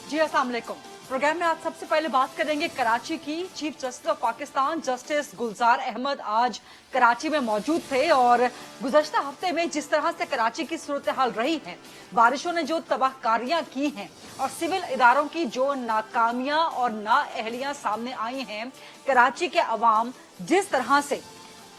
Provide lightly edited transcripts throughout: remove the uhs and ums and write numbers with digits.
जी अस्सलाम वालेकुम। प्रोग्राम में आज सबसे पहले बात करेंगे कराची की। Chief justice of Pakistan justice Gulzar Ahmed आज कराची में मौजूद थे और गुज़श्ता हफ्ते में जिस तरह से कराची की सूरत हाल रही है, बारिशों ने जो तबाहकारियां की हैं और सिविल इदारों की जो नाकामियां और नाअहलियां सामने आई हैं, कराची के अवाम जिस तरह से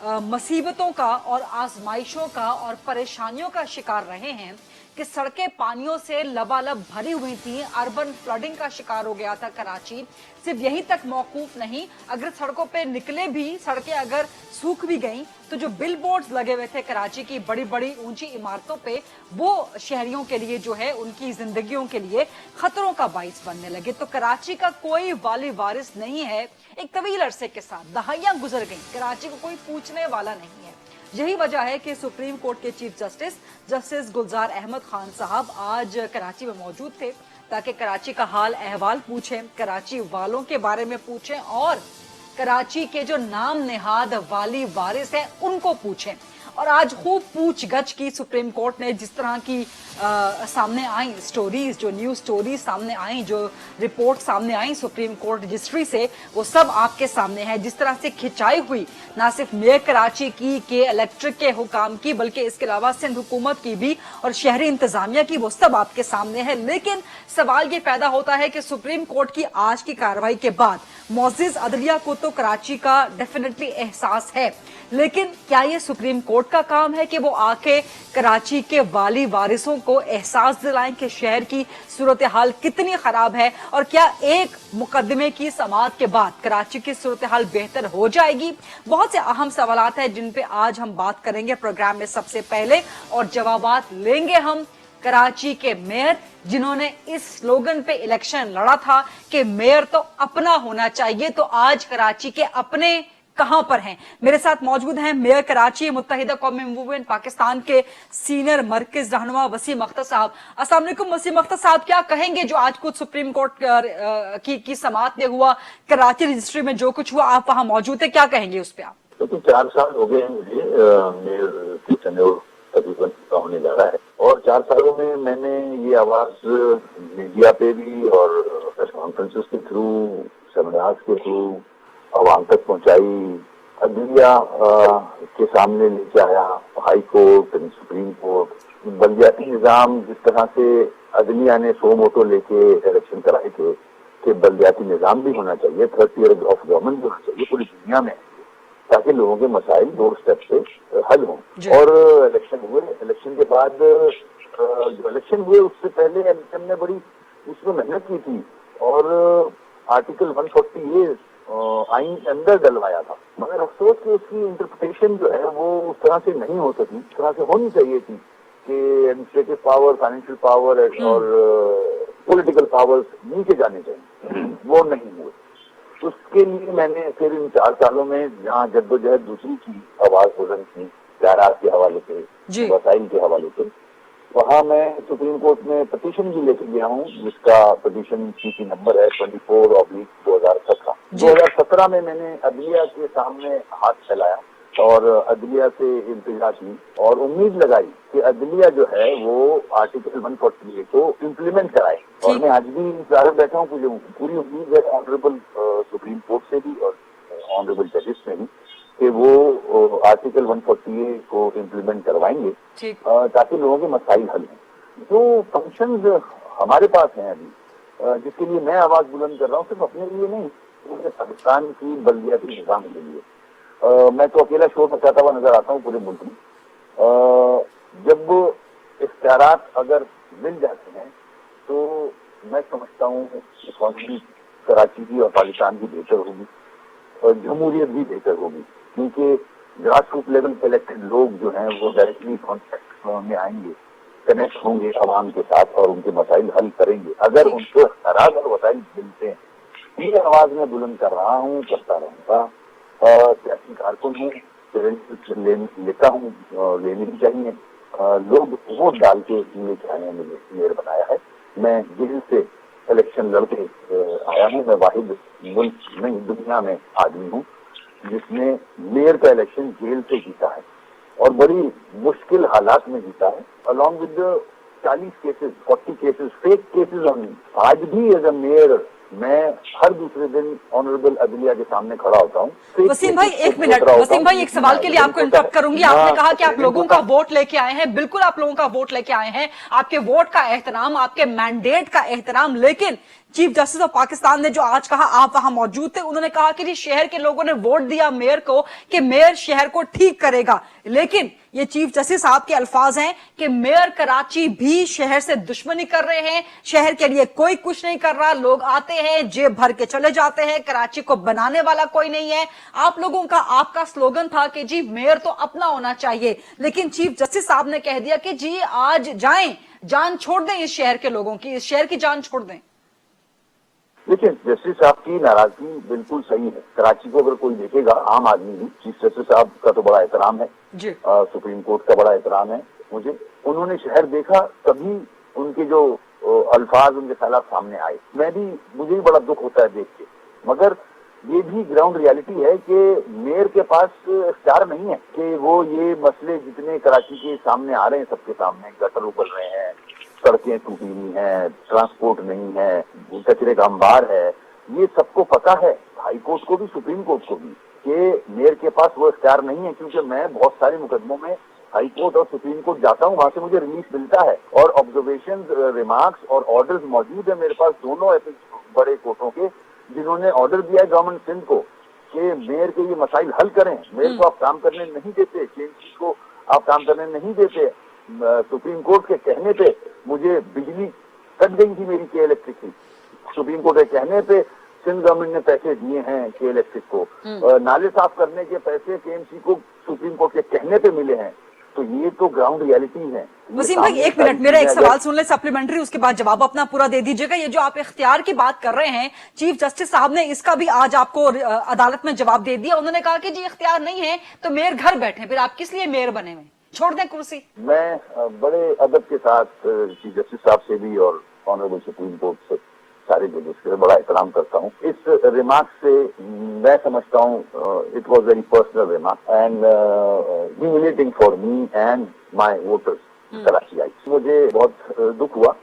मुसीबतों का और आजमाइशों का और परेशानियों का शिकार रहे हैं कि सड़कें पानियों से लबालब भरी हुई थी, अर्बन फ्लडिंग का शिकार हो गया था कराची। सिर्फ यहीं तक मौकूफ नहीं, अगर सड़कों पे निकले भी, सड़कें अगर सूख भी गईं तो जो बिल बोर्ड्स लगे हुए थे कराची की बड़ी बड़ी ऊंची इमारतों पे, वो शहरियों के लिए जो है उनकी जिंदगियों के लिए खतरों का बाइस बनने लगे। तो कराची का कोई वाली वारिस नहीं है। एक तवील अरसे के साथ दहाइयां गुजर गई, कराची को कोई पूछने वाला नहीं है। यही वजह है कि सुप्रीम कोर्ट के चीफ जस्टिस गुलजार अहमद खान साहब आज कराची में मौजूद थे ताकि कराची का हाल अहवाल पूछें, कराची वालों के बारे में पूछें और कराची के जो नाम नेहाद वाली वारिस है उनको पूछें। और आज खूब पूछगछ की सुप्रीम कोर्ट ने, जिस तरह की सामने आई स्टोरीज, जो न्यूज स्टोरीज सामने आई, जो रिपोर्ट सामने आई सुप्रीम कोर्ट रजिस्ट्री से, वो सब आपके सामने है। जिस तरह से खिंचाई हुई ना सिर्फ मेयर कराची की के इलेक्ट्रिक के हुकाम की, बल्कि इसके अलावा सिंध हुकूमत की भी और शहरी इंतजामिया की, वो सब आपके सामने है। लेकिन सवाल ये पैदा होता है कि सुप्रीम कोर्ट की आज की कार्रवाई के बाद मोअज़्ज़िज़ अदलिया को तो कराची का डेफिनेटली एहसास है, लेकिन क्या ये सुप्रीम कोर्ट का काम है कि वो आके कराची के वाली वारिसों को एहसास दिलाएं कि शहर की सूरत हाल कितनी खराब है और क्या एक मुकदमे की समाअत के बाद कराची की सूरत हाल बेहतर हो जाएगी? बहुत से अहम सवालात हैं जिन पे आज हम बात करेंगे प्रोग्राम में सबसे पहले, और जवाबात लेंगे हम कराची के मेयर जिन्होंने इस स्लोगन पे इलेक्शन लड़ा था कि मेयर तो अपना होना चाहिए। तो आज कराची के अपने कहां पर हैं? मेरे साथ मौजूद हैं मेयर कराची मुत्तहिदा कौमी मूवमेंट पाकिस्तान के सीनियर मरकज रहनुमा वसीम अख्तर साहब। अस्सलाम वालेकुम वसीम अख्तर साहब, क्या कहेंगे जो आज कुछ सुप्रीम कोर्ट की समाअत में हुआ, कराची रजिस्ट्री में जो कुछ हुआ, आप वहां मौजूद थे, क्या कहेंगे उस पर आप? तो 4 साल हो गए हैं मुझे, मेयर की टेन्योर तकरीबन पूरा होने जा रहा है और 4 सालों में मैंने ये आवाज मीडिया पे भी और प्रेस कॉन्फ्रेंसेस के थ्रू, सेमिनार्स के थ्रू आवाम तक पहुंचाई, अदलिया के सामने लेके आया, हाई कोर्ट, सुप्रीम कोर्ट, बल्दियाती निजाम, जिस तरह से अदलिया ने सो मोटो लेके इलेक्शन कराए थे कि बल्दियाती निजाम भी होना चाहिए, थर्ड टियर ऑफ गवर्नमेंट भी होना चाहिए पूरी दुनिया में, ताकि लोगों के मसाइल 2 स्टेप से हल हों। और इलेक्शन हुए, इलेक्शन के बाद जो इलेक्शन हुए उससे पहले हमने बड़ी उसमें मेहनत की थी और आर्टिकल 140A आइन के अंदर डलवाया था, मगर अफसोस कि उसकी इंटरप्रिटेशन जो है वो उस तरह से नहीं हो सकी, उस तरह से होनी चाहिए थी कि एडमिनिस्ट्रेटिव पावर, फाइनेंशियल पावर और पॉलिटिकल पावर्स नीचे जाने चाहिए, वो नहीं हुए। उसके लिए मैंने फिर इन 4 सालों में जहाँ जद्दोजहद दूसरी की, आवाज बुलंद की, प्यारात के हवाले से, वसाइल के हवाले से, वहाँ मैं सुप्रीम कोर्ट में पिटीशन भी लेके गया हूँ, जिसका पिटीशन की नंबर है 24/2017। 2017 में मैंने अदलिया के सामने हाथ फैलाया और अदलिया से इल्तिजा की और उम्मीद लगाई कि अदलिया जो है वो आर्टिकल 140A को इम्प्लीमेंट कराए। और मैं आज भी इंतजार बैठा हूँ, मुझे पूरी उम्मीद है ऑनरेबल सुप्रीम कोर्ट से भी और ऑनरेबल जजेस से भी कि वो आर्टिकल 140A को इम्प्लीमेंट करवाएंगे ताकि लोगों के मसाइल हल हों। जो फंक्शंस हमारे पास हैं अभी, जिसके लिए मैं आवाज बुलंद कर रहा हूँ, सिर्फ अपने लिए नहीं, पूरे पाकिस्तान की बल्दियाती निजाम के लिए। मैं तो अकेला शोर मचाता हुआ नजर आता हूँ पूरे मुल्क में। जब इख्तियारात अगर मिल जाते हैं तो मैं समझता हूँ इकॉनमी कराची की और पाकिस्तान की बेहतर होगी और जमहूरियत भी बेहतर होगी, क्योंकि ग्रास रूट लेवल पे इलेक्टेड लोग जो हैं वो डायरेक्टली कॉन्टेक्ट में आएंगे, कनेक्ट होंगे आवाम के साथ और उनके मसाइल हल करेंगे। अगर उनको इख्तियारात और वसाइल मिलते हैं, ये आवाज मैं बुलंद कर रहा हूँ, करता रहूंगा। सियासी कारकुन हूँ, लेता हूँ, लेनी भी चाहिए। लोग वोट डाल के लेके आए, मेयर बनाया है। मैं जेल से इलेक्शन लड़के आया हूँ। मैं वाहिद मुल्क नहीं दुनिया में आदमी हूँ जिसने मेयर का इलेक्शन जेल से जीता है और बड़ी मुश्किल हालात में जीता है, along with 40 cases, 40 cases, fake cases on me. आज भी एज अ मेयर मैं हर दूसरे दिन ऑनरेबल अदलिया के सामने खड़ा होता हूँ। वसीम भाई एक मिनट, वसीम भाई एक सवाल के लिए आपको इंटरप्ट करूंगी। आपने कहा कि आप लोगों का वोट लेके आए हैं, बिल्कुल आप लोगों का वोट लेके आए हैं, आपके वोट का एहतराम, आपके मैंडेट का एहतराम, लेकिन चीफ जस्टिस ऑफ पाकिस्तान ने जो आज कहा, आप वहां मौजूद थे, उन्होंने कहा कि जी शहर के लोगों ने वोट दिया मेयर को कि मेयर शहर को ठीक करेगा, लेकिन ये चीफ जस्टिस साहब के अल्फाज हैं कि मेयर कराची भी शहर से दुश्मनी कर रहे हैं, शहर के लिए कोई कुछ नहीं कर रहा, लोग आते हैं जेब भर के चले जाते हैं, कराची को बनाने वाला कोई नहीं है। आप लोगों का, आपका स्लोगन था कि जी मेयर तो अपना होना चाहिए, लेकिन चीफ जस्टिस साहब ने कह दिया कि जी आज जाएं, जान छोड़ दें इस शहर के लोगों की, इस शहर की जान छोड़ दें। देखिए, जस्टिस साहब की नाराजगी बिल्कुल सही है। कराची को अगर कोई देखेगा, आम आदमी भी, चीफ जस्टिस साहब का तो बड़ा एहतराम है जी, सुप्रीम कोर्ट का बड़ा एहतराम है मुझे। उन्होंने शहर देखा तभी उनके जो अल्फाज उनके खिलाफ सामने आए। मुझे भी बड़ा दुख होता है देख के, मगर ये भी ग्राउंड रियलिटी है कि मेयर के पास इख्तियार नहीं है कि वो ये मसले जितने कराची के सामने आ रहे हैं, सबके सामने, गटर उबल रहे हैं, सड़कें टूटी हुई हैं, ट्रांसपोर्ट नहीं है, कचरे का अंबार है, ये सबको पता है, हाई कोर्ट को भी, सुप्रीम कोर्ट को भी, कि मेयर के पास वो इख्तियार नहीं है। क्योंकि मैं बहुत सारे मुकदमों में हाई कोर्ट और सुप्रीम कोर्ट जाता हूँ, वहां से मुझे रिलीफ मिलता है और ऑब्जर्वेशन, रिमार्क्स और ऑर्डर्स मौजूद है मेरे पास दोनों बड़े कोर्टों के, जिन्होंने ऑर्डर दिया है गवर्नमेंट सिंध को कि मेयर के ये मसाइल हल करें। मेयर को आप काम करने नहीं देते, केएमसी को आप काम करने नहीं देते। सुप्रीम कोर्ट के कहने पे मुझे बिजली कट गई थी मेरी के इलेक्ट्रिक की, सुप्रीम कोर्ट के कहने पे सिंध गवर्नमेंट ने पैसे दिए हैं के इलेक्ट्रिक को। नाले साफ करने के पैसे केएमसी को सुप्रीम कोर्ट के कहने पे मिले हैं। तो ये तो ग्राउंड रियलिटी है। वसीम भाई एक मिनट, मेरा एक सवाल सुन ले सप्लीमेंट्री, उसके बाद जवाब अपना पूरा दे दीजिएगा। ये जो आप इख्तियार की बात कर रहे हैं, चीफ जस्टिस साहब ने इसका भी आज आपको अदालत में जवाब दे दिया। उन्होंने कहा कि जी इख्तियार नहीं है तो मेयर घर बैठे, फिर आप किस लिए मेयर बने हुए, छोड़ दें कुर्सी। मैं बड़े अदब के साथ चीफ जस्टिस साहब से भी और ऑनरेबल सुप्रीम कोर्ट से सारे जजेस से बड़ा एहतराम करता हूँ। इस रिमार्क से मैं समझता हूँ it was very personal remark and humiliating for me and my voters Karachi आई। मुझे बहुत दुख हुआ,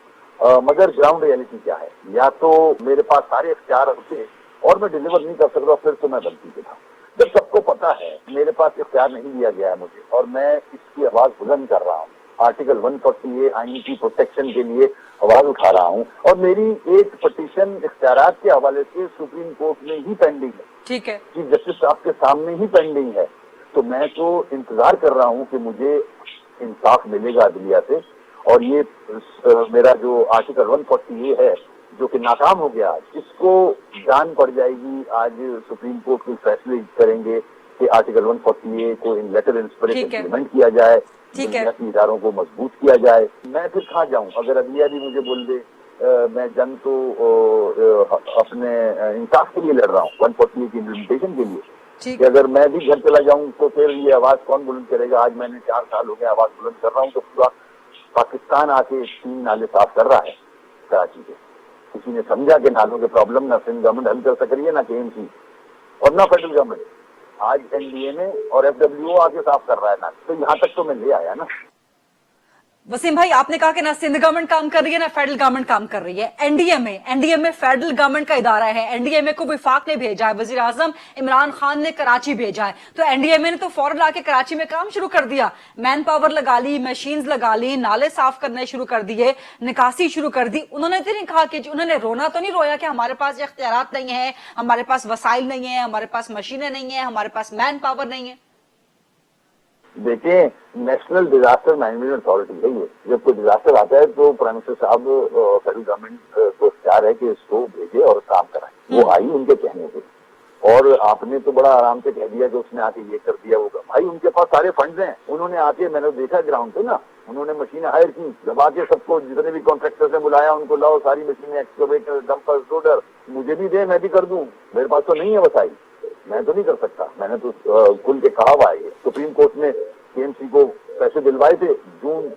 मगर ग्राउंड रियलिटी क्या है, या तो मेरे पास सारे इख्तियार होते और मैं डिलीवर नहीं कर सकता, फिर तो मैं गलती पे था। जब सबको पता है मेरे पास इख्तियार नहीं दिया गया है मुझे और मैं इसकी आवाज बुलंद कर रहा हूँ, आर्टिकल 148 आईन की प्रोटेक्शन के लिए आवाज उठा रहा हूँ, और मेरी एक पिटीशन इख्तियारात के हवाले से सुप्रीम कोर्ट में ही पेंडिंग है, ठीक है, चीफ जस्टिस साहब के सामने ही पेंडिंग है। तो मैं तो इंतजार कर रहा हूँ कि मुझे इंसाफ मिलेगा अदलिया से, और ये मेरा जो आर्टिकल 148 है जो कि नाकाम हो गया, इसको जान पड़ जाएगी। आज सुप्रीम कोर्ट के फैसले करेंगे कि आर्टिकल 148 को इन लेटर इंस्पिरेशन इम्प्लीमेंट किया जाए, बुनियादी इदारों को मजबूत किया जाए। मैं फिर कहाँ जाऊँ? अगर अदलिया भी मुझे बोल दे मैं जंग तो अपने इंसाफ के लिए लड़ रहा हूँ, 148 की इम्प्लीमेंटेशन के लिए, कि अगर मैं भी घर चला जाऊँ तो फिर ये आवाज कौन बुलंद करेगा? आज मैंने 4 साल हो गए आवाज बुलंद कर रहा हूँ, तो पूरा पाकिस्तान आके 3 नाले साफ कर रहा है कराची के। किसी ने समझा कि नालों के प्रॉब्लम ना सिंध गवर्नमेंट हल कर सक रही है, ना केएमसी और ना फेडरल गवर्नमेंट। आज एनडीएमए और एफडब्ल्यूओ आके साफ कर रहा है ना, तो यहाँ तक तो मैं ले आया ना। वसीम भाई आपने कहा कि ना सिंध गवर्नमेंट काम कर रही है ना फेडरल गवर्नमेंट काम कर रही है। एनडीएमए फेडरल गवर्नमेंट का इदारा है, एनडीएमए को विफाक ने भेजा है, वजीर आजम इमरान खान ने कराची भेजा है, तो एनडीएमए ने तो फौरन आके कराची में काम शुरू कर दिया, मैन पावर लगा ली, मशीन्स लगा ली, नाले साफ करने शुरू कर दिए, निकासी शुरू कर दी। उन्होंने तो नहीं कहा कि उन्होंने रोना तो नहीं रोया कि हमारे पास इख्तियारात नहीं है, हमारे पास वसाइल नहीं है, हमारे पास मशीनें नहीं है, हमारे पास मैन पावर नहीं है। देखिए, नेशनल डिजास्टर मैनेजमेंट अथॉरिटी है ये। जब कोई डिजास्टर आता है तो प्राइम मिनिस्टर साहब फेडरल गवर्नमेंट को इख्तियार है कि इसको भेजे और काम कराए। वो आई उनके कहने पे, और आपने तो बड़ा आराम से कह दिया कि उसने आके ये कर दिया, वो भाई उनके पास सारे फंड्स हैं। उन्होंने आके, मैंने देखा ग्राउंड पे ना, उन्होंने मशीनें हायर की, जब आके सबको जितने भी कॉन्ट्रैक्टर्स ने बुलाया उनको लाओ सारी मशीनें, एक्सकवेटर, डंपर, लोडर, मुझे भी दे, मैं भी कर दूं। मेरे पास तो नहीं है वसाइल, मैं तो नहीं कर सकता। मैंने तो खुल के कहा हुआ है। सुप्रीम कोर्ट ने केएमसी को पैसे दिलवाए थे, जून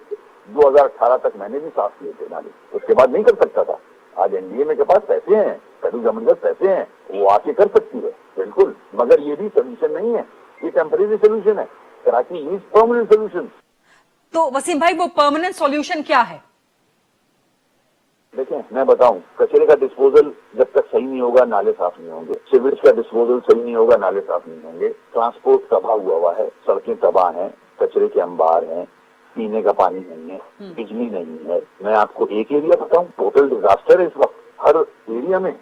2018 तक मैंने भी साफ किए थे नाले, उसके बाद नहीं कर सकता था। आज एनडीएमए के पास पैसे हैं, फेडरल गवर्नमेंट के पैसे हैं, वो आके कर सकती है बिल्कुल, मगर ये भी सोल्यूशन नहीं है, ये टेम्परेरी सोल्यूशन है। Karachi needs permanent solution. तो वसीम भाई वो परमानेंट सोल्यूशन क्या है? دیکھیں میں بتاؤں، کچرے کا ڈسپوزل جب تک صحیح نہیں ہوگا نالے صاف نہیں ہوں گے، سیوریج کا ڈسپوزل صحیح نہیں ہوگا نالے صاف نہیں ہوں گے، ٹرانسپورٹ تباہ ہوا ہے، سڑکیں تباہ ہیں، کچرے کے انبار ہیں، پینے کا پانی نہیں ہے، بجلی نہیں ہے۔ میں آپ کو ایک ایریا بتاؤں، ٹوٹل ڈیزاسٹر ہے اس وقت ہر ایریا میں۔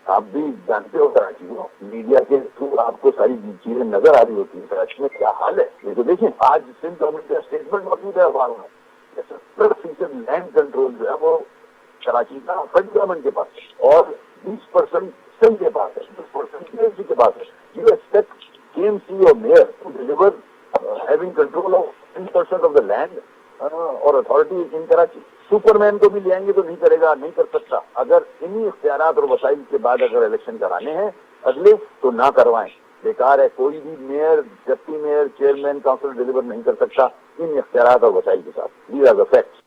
آپ بھی جانتے ہو کراچی کو، میڈیا کے تھرو آپ کو ساری چیزیں نظر آ رہی ہوتی ہیں کراچی میں کیا حال ہے۔ یہ تو دیکھیں آج سندھ گورنمنٹ کا اسٹیٹمنٹ موجود ہے اخباروں میں، 70% لینڈ کنٹرول جو ہے وہ کراچی کا فیڈرل گورنمنٹ کے پاس ہے اور 20% سندھ کے پاس ہے، 20% KMC کے پاس ہے۔ یو ایکسپیکٹ KMC اور mayor to deliver having control of 10% of the land اور authority in Karachi? Superman کو بھی لے آئیں گے تو نہیں کرے گا، نہیں کر سکتا۔ اگر انہی اختیارات اور وسائل کے بعد اگر الیکشن کرانے ہیں اگلے تو نہ کروائیں، بیکار ہے۔ کوئی بھی mayor, deputy mayor, chairman, councillor deliver نہیں کر سکتا ان اختیارات اور وسائل کے ساتھ۔ These are the facts.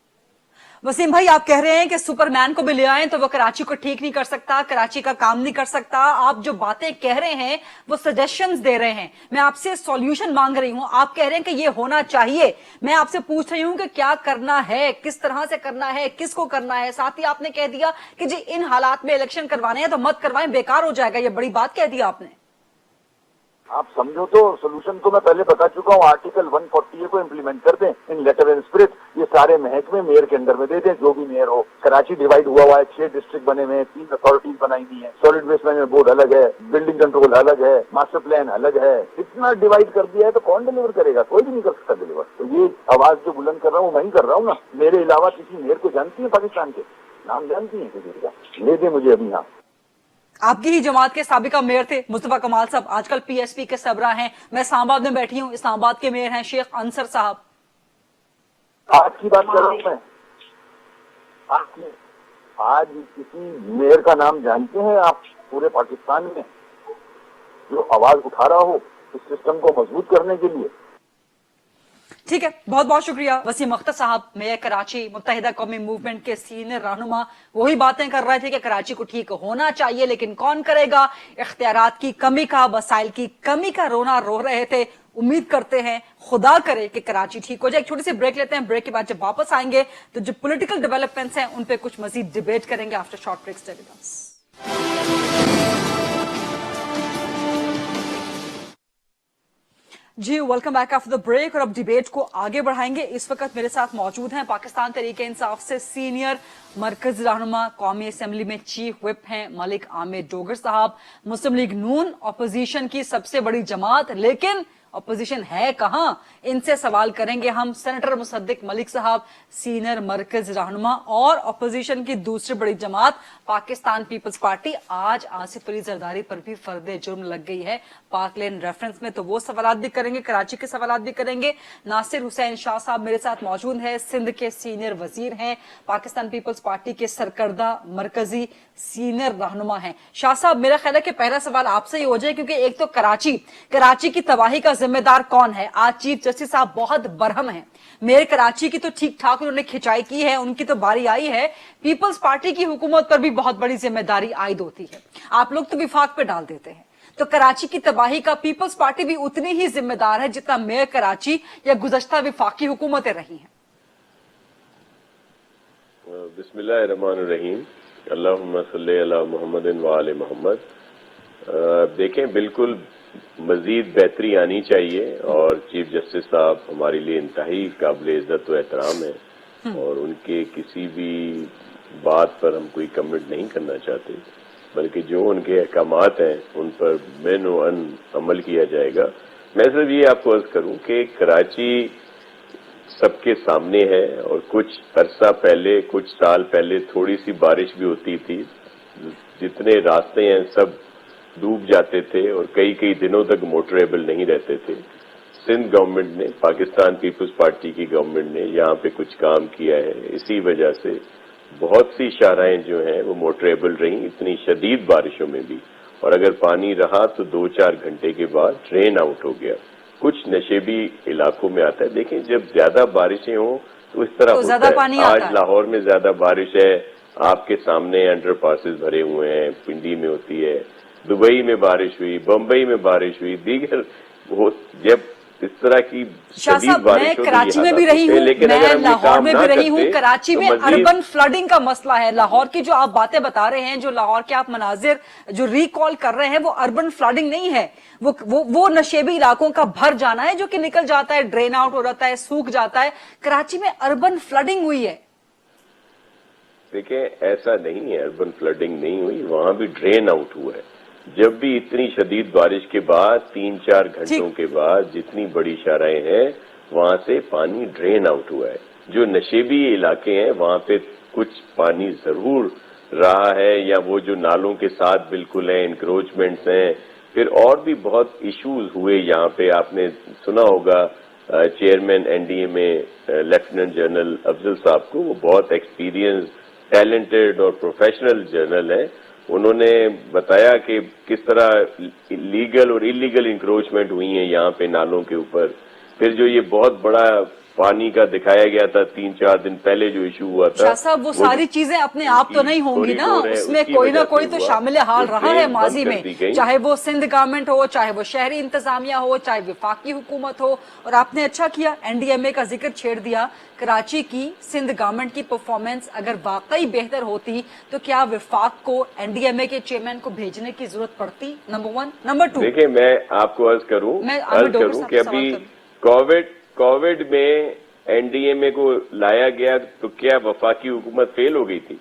Waseem بھائی آپ کہہ رہے ہیں کہ سپر مین کو بھی لے آئیں تو وہ کراچی کو ٹھیک نہیں کر سکتا، کراچی کا کام نہیں کر سکتا۔ آپ جو باتیں کہہ رہے ہیں وہ سجیشنز دے رہے ہیں، میں آپ سے سولوشن مانگ رہی ہوں۔ آپ کہہ رہے ہیں کہ یہ ہونا چاہیے، میں آپ سے پوچھ رہی ہوں کہ کیا کرنا ہے، کس طرح سے کرنا ہے، کس کو کرنا ہے۔ ساتھ ہی آپ نے کہہ دیا کہ جی ان حالات میں الیکشن کروانے ہیں تو مت کروائیں، بیکار ہو جائے گا، یہ بڑی بات کہہ دیا آپ نے۔ آپ سمجھو تو سولوشن تو میں پہلے بتا چکا ہوں، آرٹیکل 140 کو امپلیمنٹ کر دیں ان لیٹر اینڈ اسپرٹ، یہ سارے محکمے میئر کے انڈر میں دے دیں، جو بھی میئر ہو۔ کراچی ڈیوائیڈ ہوا ہے، 6 ڈسٹرکٹ بنے ہوئے ہیں، 3 اتھارٹیز بنائی ہوئی ہیں، سالڈ ویسٹ مینجمنٹ بورڈ الگ ہے، بلڈنگ کنٹرول الگ ہے، ماسٹر پلان الگ ہے۔ اتنا ڈیوائیڈ کر دیا ہے تو کون ڈیلیور کرے گا؟ کوئی بھی نہیں کر سکتا ڈیلیور۔ تو یہ آواز جو بلند کر رہا ہوں میں ہی کر رہا ہوں نا، میرے علاوہ کسی میئر کو جانتی ہیں پاکستان کے؟ نام جانتی ہیں کسی کا؟ لے دیں مجھے ابھی۔ ہاں آپ کی ہی جماعت کے سابقہ میئر تھے مصطفیٰ کمال صاحب، آج کل PSP کے سربراہ ہیں۔ میں اسلام آباد میں بیٹھی ہوں، اسلام آباد کے میئر ہیں شیخ انصر صاحب۔ آج کی بات کر رہا ہوں میں، آج کسی میئر کا نام جانتے ہیں آپ پورے پاکستان میں جو آواز اٹھا رہا ہو اس سسٹم کو مضبوط کرنے کے لیے؟ ٹھیک ہے، بہت بہت شکریہ وسیم اختر صاحب، میئر کراچی، متحدہ قومی موومنٹ کے سینئر رہنما۔ وہی باتیں کر رہے تھے کہ کراچی کو ٹھیک ہونا چاہیے لیکن کون کرے گا؟ اختیارات کی کمی کا، وسائل کی کمی کا رونا رو رہے تھے۔ امید کرتے ہیں خدا کرے کہ کراچی ٹھیک ہو جائے۔ ایک چھوٹی سی بریک لیتے ہیں، بریک کے بعد جب واپس آئیں گے تو جو پولیٹیکل ڈیولپمنٹس ہیں ان پہ کچھ مزید ڈیبیٹ کریں گے۔ After short break stay with us. جی welcome back after the break, اور اب ڈیبیٹ کو آگے بڑھائیں گے۔ اس وقت میرے ساتھ موجود ہیں پاکستان تحریک انصاف سے سینئر مرکزی رہنما، قومی اسمبلی میں چیف وپ ہیں ملک عامر ڈوگر صاحب، مسلم لیگ نون اپوزیشن کی سب سے بڑی جماعت، لیکن اپوزیشن ہے کہاں؟ ان سے سوال کریں گے ہم۔ سینیٹر مصدق ملک صاحب سینئر مرکز رہنما اور اپوزیشن کی دوسری بڑی جماعت پاکستان پیپلز پارٹی، آج آصف علی زرداری پر بھی فرد جرم لگ گئی ہے پاک لین ریفرنس میں، تو وہ سوالات بھی کریں گے، کراچی کے سوالات بھی کریں گے۔ ناصر حسین شاہ صاحب میرے ساتھ موجود ہیں، سندھ کے سینئر وزیر ہیں، پاکستان پیپلز پارٹی کے سرکردہ مرکزی سینئر رہنما ہیں۔ شاہ صاحب میرا خیال ہے کہ پہلا سوال آپ سے ہی ہو جائے، کیونکہ ایک تو کراچی کی تباہی کا ذمہ دار کون ہے؟ آج چیف جسٹس صاحب بہت برہم ہیں، میئر کراچی کی تو ٹھیک ٹھاک انہوں نے کھچائی کی ہے، ان کی تو باری آئی ہے، پیپلز پارٹی کی حکومت پر بھی بہت بڑی ذمہ داری عائد ہوتی ہے، آپ لوگ تو وفاق پہ ڈال دیتے ہیں۔ تو کراچی کی تباہی کا پیپلز پارٹی بھی اتنی ہی ذمہ دار ہے جتنا میئر کراچی یا گزشتہ وفاقی حکومتیں رہی ہیں۔ بسم اللہ الرحمن الرحیم، اللہم صلی علی محمد وآل محمد۔ دیکھیں بالکل مزید بہتری آنی چاہیے، اور چیف جسٹس صاحب ہمارے لیے انتہائی قابل عزت و احترام ہے، اور ان کے کسی بھی بات پر ہم کوئی کمنٹ نہیں کرنا چاہتے، بلکہ جو ان کے احکامات ہیں ان پر من و ان عمل کیا جائے گا۔ میں صرف یہ آپ کو عرض کروں کہ کراچی سب کے سامنے ہے، اور کچھ عرصہ پہلے، کچھ سال پہلے تھوڑی سی بارش بھی ہوتی تھی، جتنے راستے ہیں سب ڈوب جاتے تھے اور کئی دنوں تک موٹریبل نہیں رہتے تھے۔ سندھ گورنمنٹ نے، پاکستان پیپلز پارٹی کی گورنمنٹ نے یہاں پہ کچھ کام کیا ہے، اسی وجہ سے بہت سی شاہراہیں جو ہیں وہ موٹریبل رہیں اتنی شدید بارشوں میں بھی، اور اگر پانی رہا تو 2-4 گھنٹے کے بعد ڈرین آؤٹ ہو گیا۔ کچھ نشیبی علاقوں میں آتا ہے، دیکھیں جب زیادہ بارشیں ہوں تو اس طرح ہوتا ہے۔ آج لاہور میں زیادہ بارش ہے، آپ کے سامنے انڈر پاسز بھرے ہوئے ہیں، پنڈی میں ہوتی ہے، دبئی میں بارش ہوئی، بمبئی میں بارش ہوئی، دیگر جب इस तरह की शाह शदीद साहब, मैं बारिश हो कराची तो ये में भी हालात रही होते हैं। हूँ, लेकिन अगर मैं हम ये लाहौर काम में ना भी रही हूँ। करते कराची तो में मजीद अर्बन फ्लडिंग का मसला है। लाहौर की जो आप बातें बता रहे हैं, जो लाहौर के आप मनाजिर जो रिकॉल कर रहे हैं, वो अर्बन फ्लडिंग नहीं है, वो नशेबी इलाकों का भर जाना है जो कि निकल जाता है, ड्रेन आउट हो जाता है, सूख जाता है। कराची में अर्बन फ्लडिंग हुई है। देखिए, ऐसा नहीं है, अर्बन फ्लडिंग नहीं हुई, वहां भी ड्रेन आउट हुआ है। जब भी इतनी शदीद बारिश के बाद 3-4 घंटों के बाद जितनी बड़ी शाराएं हैं, वहां से पानी ड्रेन आउट हुआ है। जो नशेबी इलाके हैं वहां पे कुछ पानी जरूर रहा है, या वो जो नालों के साथ बिल्कुल है, इंक्रोचमेंट्स हैं, फिर और भी बहुत इश्यूज हुए यहाँ पे। आपने सुना होगा चेयरमैन एनडीए में लेफ्टिनेंट जनरल अफजल साहब को, वो बहुत एक्सपीरियंस, टैलेंटेड और प्रोफेशनल जनरल है। उन्होंने बताया कि किस तरह लीगल और इलीगल इंक्रोचमेंट हुई है यहाँ पे नालों के ऊपर। फिर जो ये बहुत बड़ा पानी का दिखाया गया था 3-4 दिन पहले जो इशू हुआ था, शाह साहब, वो सारी चीजें अपने आप तो नहीं होंगी ना, उसमें कोई ना कोई तो शामिल हाल रहा है माजी में, चाहे वो सिंध गवर्नमेंट हो, चाहे वो शहरी इंतजामिया हो, चाहे वफाकी हुकूमत हो। और आपने अच्छा किया एनडीएमए का जिक्र छेड़ दिया। कराची की सिंध गवर्नमेंट की परफॉर्मेंस अगर वाकई बेहतर होती तो क्या वफाक को एनडीएमए के चेयरमैन को भेजने की जरूरत पड़ती? नंबर 1। नंबर 2, देखिए, मैं आपको अर्ज करूं कि अभी कोविड में एनडीएमए को लाया गया तो क्या वफाकी हुकूमत फेल हो गई थी?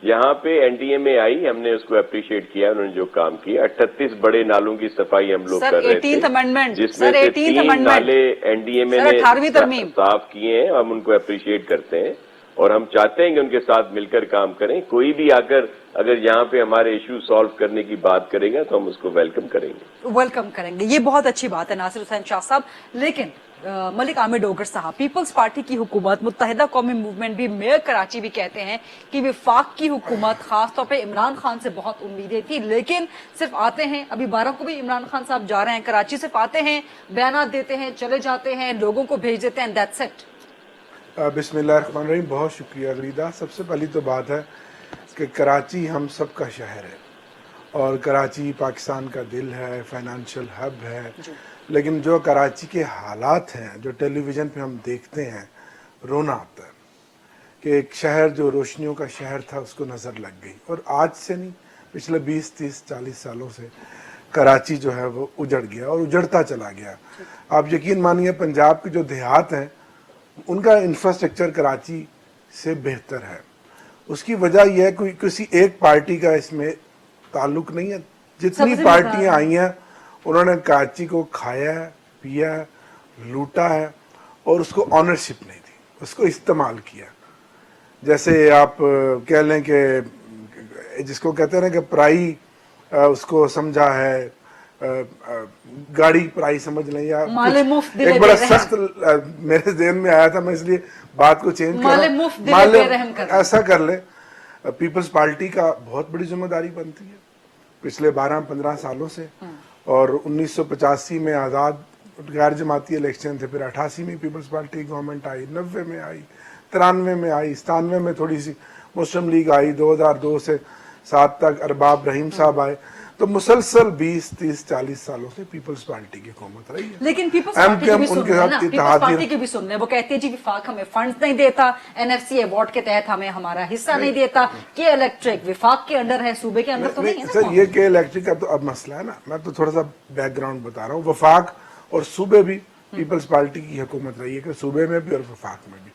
यहाँ पे एनडीएमए आई, हमने उसको अप्रिशिएट किया, उन्होंने जो काम किया। 38 बड़े नालों की सफाई हम लोग कर रहे थे, जिसमें से 3 नाले एनडीएमए ने साफ किए हैं। हम उनको अप्रिशिएट करते हैं और हम चाहते हैं कि उनके साथ मिलकर काम करें। कोई भी आकर अगर यहाँ पे हमारे इश्यू सॉल्व करने की बात करेगा तो हम उसको वेलकम करेंगे। ये बहुत अच्छी बात है नासिर हुसैन शाह साहब। लेकिन मलिक आमिर डोगर साहब, पीपल्स पार्टी की हुकूमत, मुत्तहिदा कौमी मूवमेंट भी, मेयर कराची भी कहते हैं कि वफाक की हुकूमत खासतौर पे इमरान खान से बहुत उम्मीदें थी, लेकिन सिर्फ आते हैं, अभी 12 को भी इमरान खान साहब जा रहे हैं कराची, सिर्फ आते हैं, बयान देते हैं, चले जाते हैं, लोगों को भेज देते हैं, दैट्स इट। बिस्मिल्लाहिर्रहमानिर्रहीम। बहुत शुक्रिया गरीदा। सबसे पहली तो बात है कि कराची हम सब का शहर है और कराची पाकिस्तान का दिल है, फाइनेंशियल हब है। लेकिन जो कराची के हालात हैं, जो टेलीविज़न पे हम देखते हैं, रोना आता है कि एक शहर जो रोशनियों का शहर था उसको नज़र लग गई। और आज से नहीं, पिछले 20, 30, 40 सालों से कराची जो है वो उजड़ गया और उजड़ता चला गया। आप यकीन मानिए, पंजाब के जो देहात हैं उनका इंफ्रास्ट्रक्चर कराची से बेहतर है। उसकी वजह यह है कि किसी एक पार्टी का इसमें ताल्लुक नहीं है। जितनी पार्टियां आई हैं उन्होंने कराची को खाया है, पिया है, लूटा है और उसको ऑनरशिप नहीं दी, उसको इस्तेमाल किया। जैसे आप कह लें कि जिसको कहते हैं ना कि पराई उसको समझा है, गाड़ी पराई समझ लें, या एक बड़ा सख्त मेरे ज़हन में आया था, मैं इसलिए बात को चेंज कर ऐसा कर ले। पीपल्स पार्टी का बहुत बड़ी जिम्मेदारी बनती है पिछले 12-15 सालों से। और 1985 में आज़ाद गैर जमाती इलेक्शन थे, फिर 88 में पीपल्स पार्टी गवर्नमेंट आई, 90 में आई, 93 में आई, 97 में थोड़ी सी मुस्लिम लीग आई, 2002 से 7 तक अरबाब रहीम साहब आए। तो मुसलसल 20, 30, 40 सालों से पीपल्स पार्टी की हुकूमत रही है। लेकिन पीपल्स पार्टी की भी सुन रहे हैं ना, पीपल्स पार्टी की भी सुन रहे हैं। वो कहते हैं जी विफाक हमें फंड्स नहीं देता, एनएफसी अवार्ड के तहत हमें हमारा हिस्सा नहीं देता। के इलेक्ट्रिक विफाक के अंडर है, सूबे के अंदर तो नहीं है ना सर। ये के इलेक्ट्रिक का तो अब मसला है ना, मैं तो थोड़ा सा बैकग्राउंड बता रहा हूँ। वफाक और सूबे भी पीपल्स पार्टी की हुकूमत रही है, कि सूबे में भी और वफाक में भी।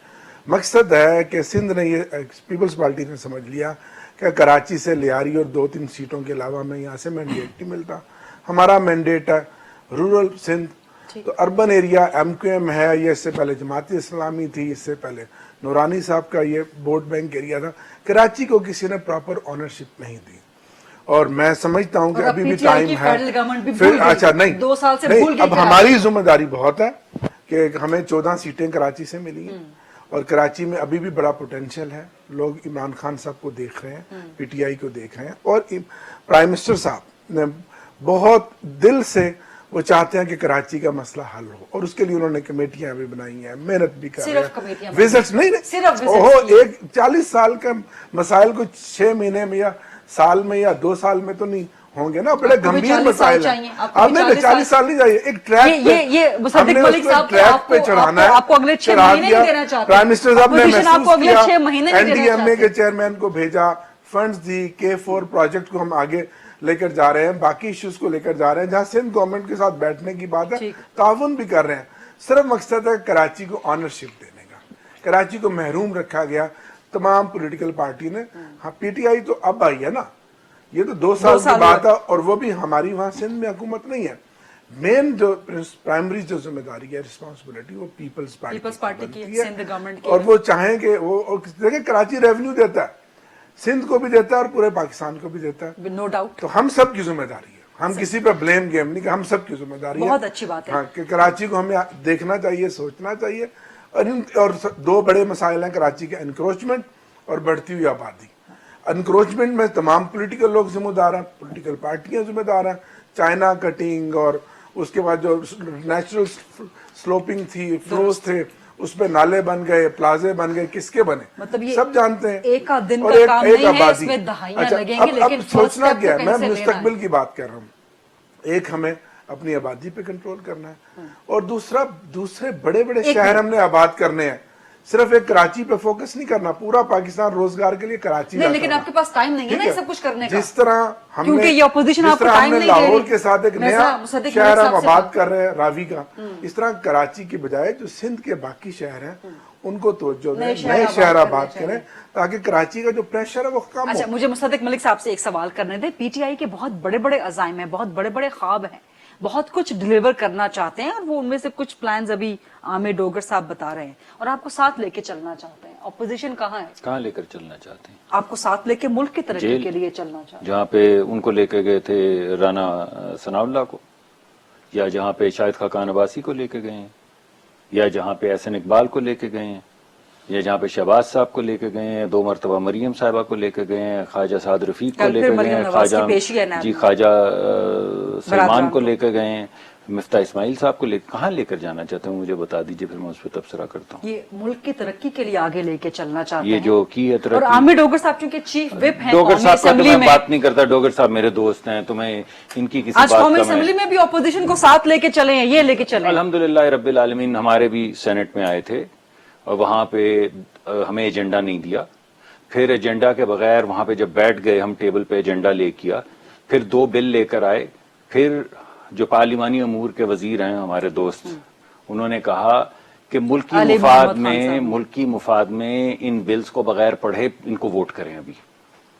मकसद है कि सिंध ने, ये पीपल्स पार्टी ने समझ लिया कि कराची से लियारी और 2-3 सीटों के अलावा हमें यहाँ से मैंडेट नहीं मिलता। हमारा मैंडेट है रूरल सिंध, तो अर्बन एरिया MQM है, ये इससे पहले जमात इस्लामी थी, इससे पहले नूरानी साहब का ये वोट बैंक एरिया था। कराची को किसी ने प्रॉपर ऑनरशिप नहीं दी और मैं समझता हूँ कि अभी भी टाइम है। फिर अच्छा नहीं, 2 साल से भूल गई। अब हमारी जिम्मेदारी बहुत है कि हमें 14 सीटें कराची से मिली हैं और कराची में अभी भी बड़ा पोटेंशियल है। लोग इमरान खान साहब को देख रहे हैं, PTI को देख रहे हैं और प्राइम मिनिस्टर साहब ने बहुत दिल से वो चाहते हैं कि कराची का मसला हल हो और उसके लिए उन्होंने कमेटियां भी बनाई हैं, मेहनत भी कर रहे हैं। विजिट्स नहीं, ओहो, एक 40 साल का मसाइल को 6 महीने में या साल में या 2 साल में तो नहीं ہوں گے نا, بڑے گمبھیر مسائل ہیں. آپ نہیں 40 سال نہیں چاہیے, ایک ٹریک پہ یہ مصدق ملک صاحب ٹریک پہ چڑھانا ہے. آپ کو اگلے 6 مہینے نہیں دینا چاہتے, پرائم منسٹر صاحب نے محسوس اگلے 6 مہینے کیا, NDMA کے چیئرمین کو بھیجا, فنڈز دی, K4 پروجیکٹ کو ہم آگے لے کر جا رہے ہیں, باقی ایشوز کو لے کر جا رہے ہیں, جہاں سندھ گورنمنٹ کے ساتھ بیٹھنے کی بات ہے, تعاون بھی کر رہے ہیں. صرف مقصد ہے کراچی کو آنرشپ دینے کا. کراچی کو محروم رکھا گیا تمام پولیٹیکل پارٹی نے. ہاں PTI تو اب آئی ہے نا, یہ تو 2 سال کی بات ہے, اور وہ بھی ہماری وہاں سندھ میں حکومت نہیں ہے. مین جو پرائمری جو ذمہ داری ہے, رسپانسبلٹی, وہ پیپلز پارٹی کی ہے. اور وہ چاہیں کہ وہ دیکھیں کراچی ریونیو دیتا ہے, سندھ کو بھی دیتا ہے اور پورے پاکستان کو بھی دیتا ہے, نو ڈاؤٹ. تو ہم سب کی ذمہ داری ہے, ہم کسی پہ بلیم گیم نہیں, کہ ہم سب کی ذمہ داری ہے. بہت اچھی بات ہے. ہاں, کہ کراچی کو ہمیں دیکھنا چاہیے, سوچنا چاہیے. اور 2 بڑے مسائل ہیں کراچی کے, انکروچمنٹ اور بڑھتی ہوئی آبادی. انکروچمنٹ میں تمام پولیٹیکل لوگ ذمہ دار ہیں, پولیٹیکل پارٹیاں ذمہ دار ہیں. چائنا کٹنگ, اور اس کے بعد جو نیچرل سلوپنگ تھی, فلوز تھے, اس پہ نالے بن گئے, پلازے بن گئے, کس کے بنے, مطلب یہ سب جانتے ہیں. ایک دن کا کام نہیں ہے, اس میں دہائیاں لگیں گی, لیکن اب سوچنا کیا ہے, میں مستقبل کی بات کر رہا ہوں. ایک ہمیں اپنی آبادی پہ کنٹرول کرنا ہے, اور دوسرے بڑے بڑے شہر ہم نے آباد کرنے ہیں. صرف ایک کراچی پہ فوکس نہیں کرنا, پورا پاکستان روزگار کے لیے کراچی نہیں, لیکن آپ کے پاس ٹائم نہیں ہے نا یہ سب کچھ کرنے کا. جس طرح ہم کیونکہ یہ اپوزیشن آپ کو ٹائم نہیں دے رہی. لاہور کے ساتھ ایک نیا شہر ہم آباد کر رہے ہیں راوی کا, اس طرح کراچی کی بجائے جو سندھ کے باقی شہر ہیں ان کو توجہ دیں, نئے شہر آباد کریں, تاکہ کراچی کا جو پریشر ہے وہ کم ہو. اچھا, مجھے مصدق ملک صاحب سے ایک سوال کرنے دیں. PTI کے بہت بڑے بڑے عزائم ہیں, بہت بڑے بڑے خواب ہیں, بہت کچھ ڈیلیور کرنا چاہتے ہیں, اور وہ ان میں سے کچھ پلانز ابھی عامر ڈوگر صاحب بتا رہے ہیں, اور آپ کو ساتھ لے کے چلنا چاہتے ہیں. اپوزیشن کہاں ہے, کہاں لے کر چلنا چاہتے ہیں؟ آپ کو ساتھ لے کے ملک کی ترقی کے لیے چلنا چاہتے ہیں. جہاں پہ ان کو لے کے گئے تھے رانا ثناء اللہ کو, یا جہاں پہ شاہد خاقان عباسی کو لے کے گئے ہیں, یا جہاں پہ احسن اقبال کو لے کے گئے ہیں, یا جہاں پہ شہباز صاحب کو لے کے گئے ہیں, 2 مرتبہ مریم صاحبہ کو لے کے گئے ہیں, خواجہ سعد رفیق کو لے کے گئے ہیں, خواجہ سلمان کو لے کے گئے ہیں, مفتاح اسماعیل صاحب کو کہاں لے کر جانا چاہتے ہیں مجھے بتا دیجئے, پھر میں اس پہ تبصرہ کرتا ہوں. یہ ملک کی ترقی کے لیے آگے لے کے چلنا چاہتے ہیں, یہ جو کی ہے ترقی. اور عامر ڈوگر صاحب چونکہ چیف وپ ہیں ڈوگر صاحب کا تو میں بات نہیں کرتا, ڈوگر صاحب میرے دوست ہیں, تو میں ان کی کسی آج قومی اسمبلی میں بھی اپوزیشن کو ساتھ لے کے چلے ہیں, یہ لے کے چلے. الحمدللہ رب العالمین, ہمارے بھی سینٹ میں آئے تھے, اور وہاں پہ ہمیں ایجنڈا نہیں دیا. پھر ایجنڈا کے بغیر وہاں پہ جب بیٹھ گئے ہم ٹیبل پہ, ایجنڈا لے کیا, پھر 2 بل لے کر آئے. پھر جو پارلیمانی امور کے وزیر ہیں ہمارے دوست, انہوں نے کہا کہ ملکی مفاد میں ان بلز کو بغیر پڑھے ان کو ووٹ کریں ابھی.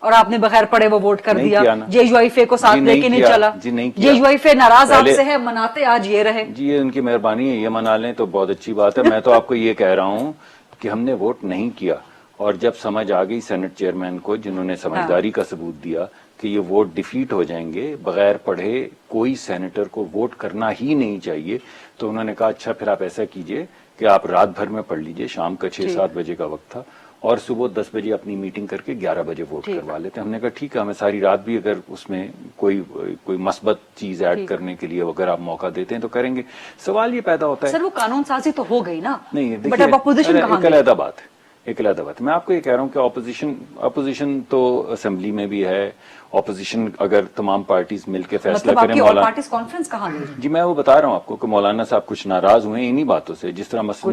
اور آپ نے بغیر پڑھے وہ ووٹ کر دیا. JUIF کو ساتھ لے کے نہیں چلا. JUIF ناراض آپ سے ہے, مناتے آج یہ رہے. جی یہ ان کی مہربانی ہے, یہ منا لیں تو بہت اچھی بات ہے. میں تو آپ کو یہ کہہ رہا ہوں کہ ہم نے ووٹ نہیں کیا, اور جب سمجھ آ گئی سینٹ چیئرمین کو, جنہوں نے سمجھداری کا ثبوت دیا کہ یہ ووٹ ڈیفیٹ ہو جائیں گے, بغیر پڑھے کوئی سینیٹر کو ووٹ کرنا ہی نہیں چاہیے, تو انہوں نے کہا اچھا پھر آپ ایسا کیجئے کہ آپ رات بھر میں پڑھ لیجئے. شام کا 6-7 بجے کا وقت تھا, اور صبح 10 بجے اپنی میٹنگ کر کے 11 بجے ووٹ کروا لیتے. ہم نے کہا ٹھیک ہے, ہمیں ساری رات بھی اگر اس میں کوئی مثبت چیز ایڈ کرنے کے لیے اگر آپ موقع دیتے ہیں تو کریں گے. سوال یہ پیدا ہوتا ہے سر وہ قانون سازی تو ہو گئی نا, نہیں بٹ اب اپوزیشن کہاں ایک علیحدہ بات ہے, ایک علیحدہ بات. میں آپ کو یہ کہہ رہا ہوں کہ اپوزیشن تو اسمبلی میں بھی ہے. اپوزیشن اگر تمام پارٹیز مل کے فیصلہ کریں, مولانا پارٹیز کانفرنس کہاں گئی؟ جی میں وہ بتا رہا ہوں آپ کو کہ مولانا صاحب کچھ ناراض ہوئے انہی باتوں سے, جس طرح مثلا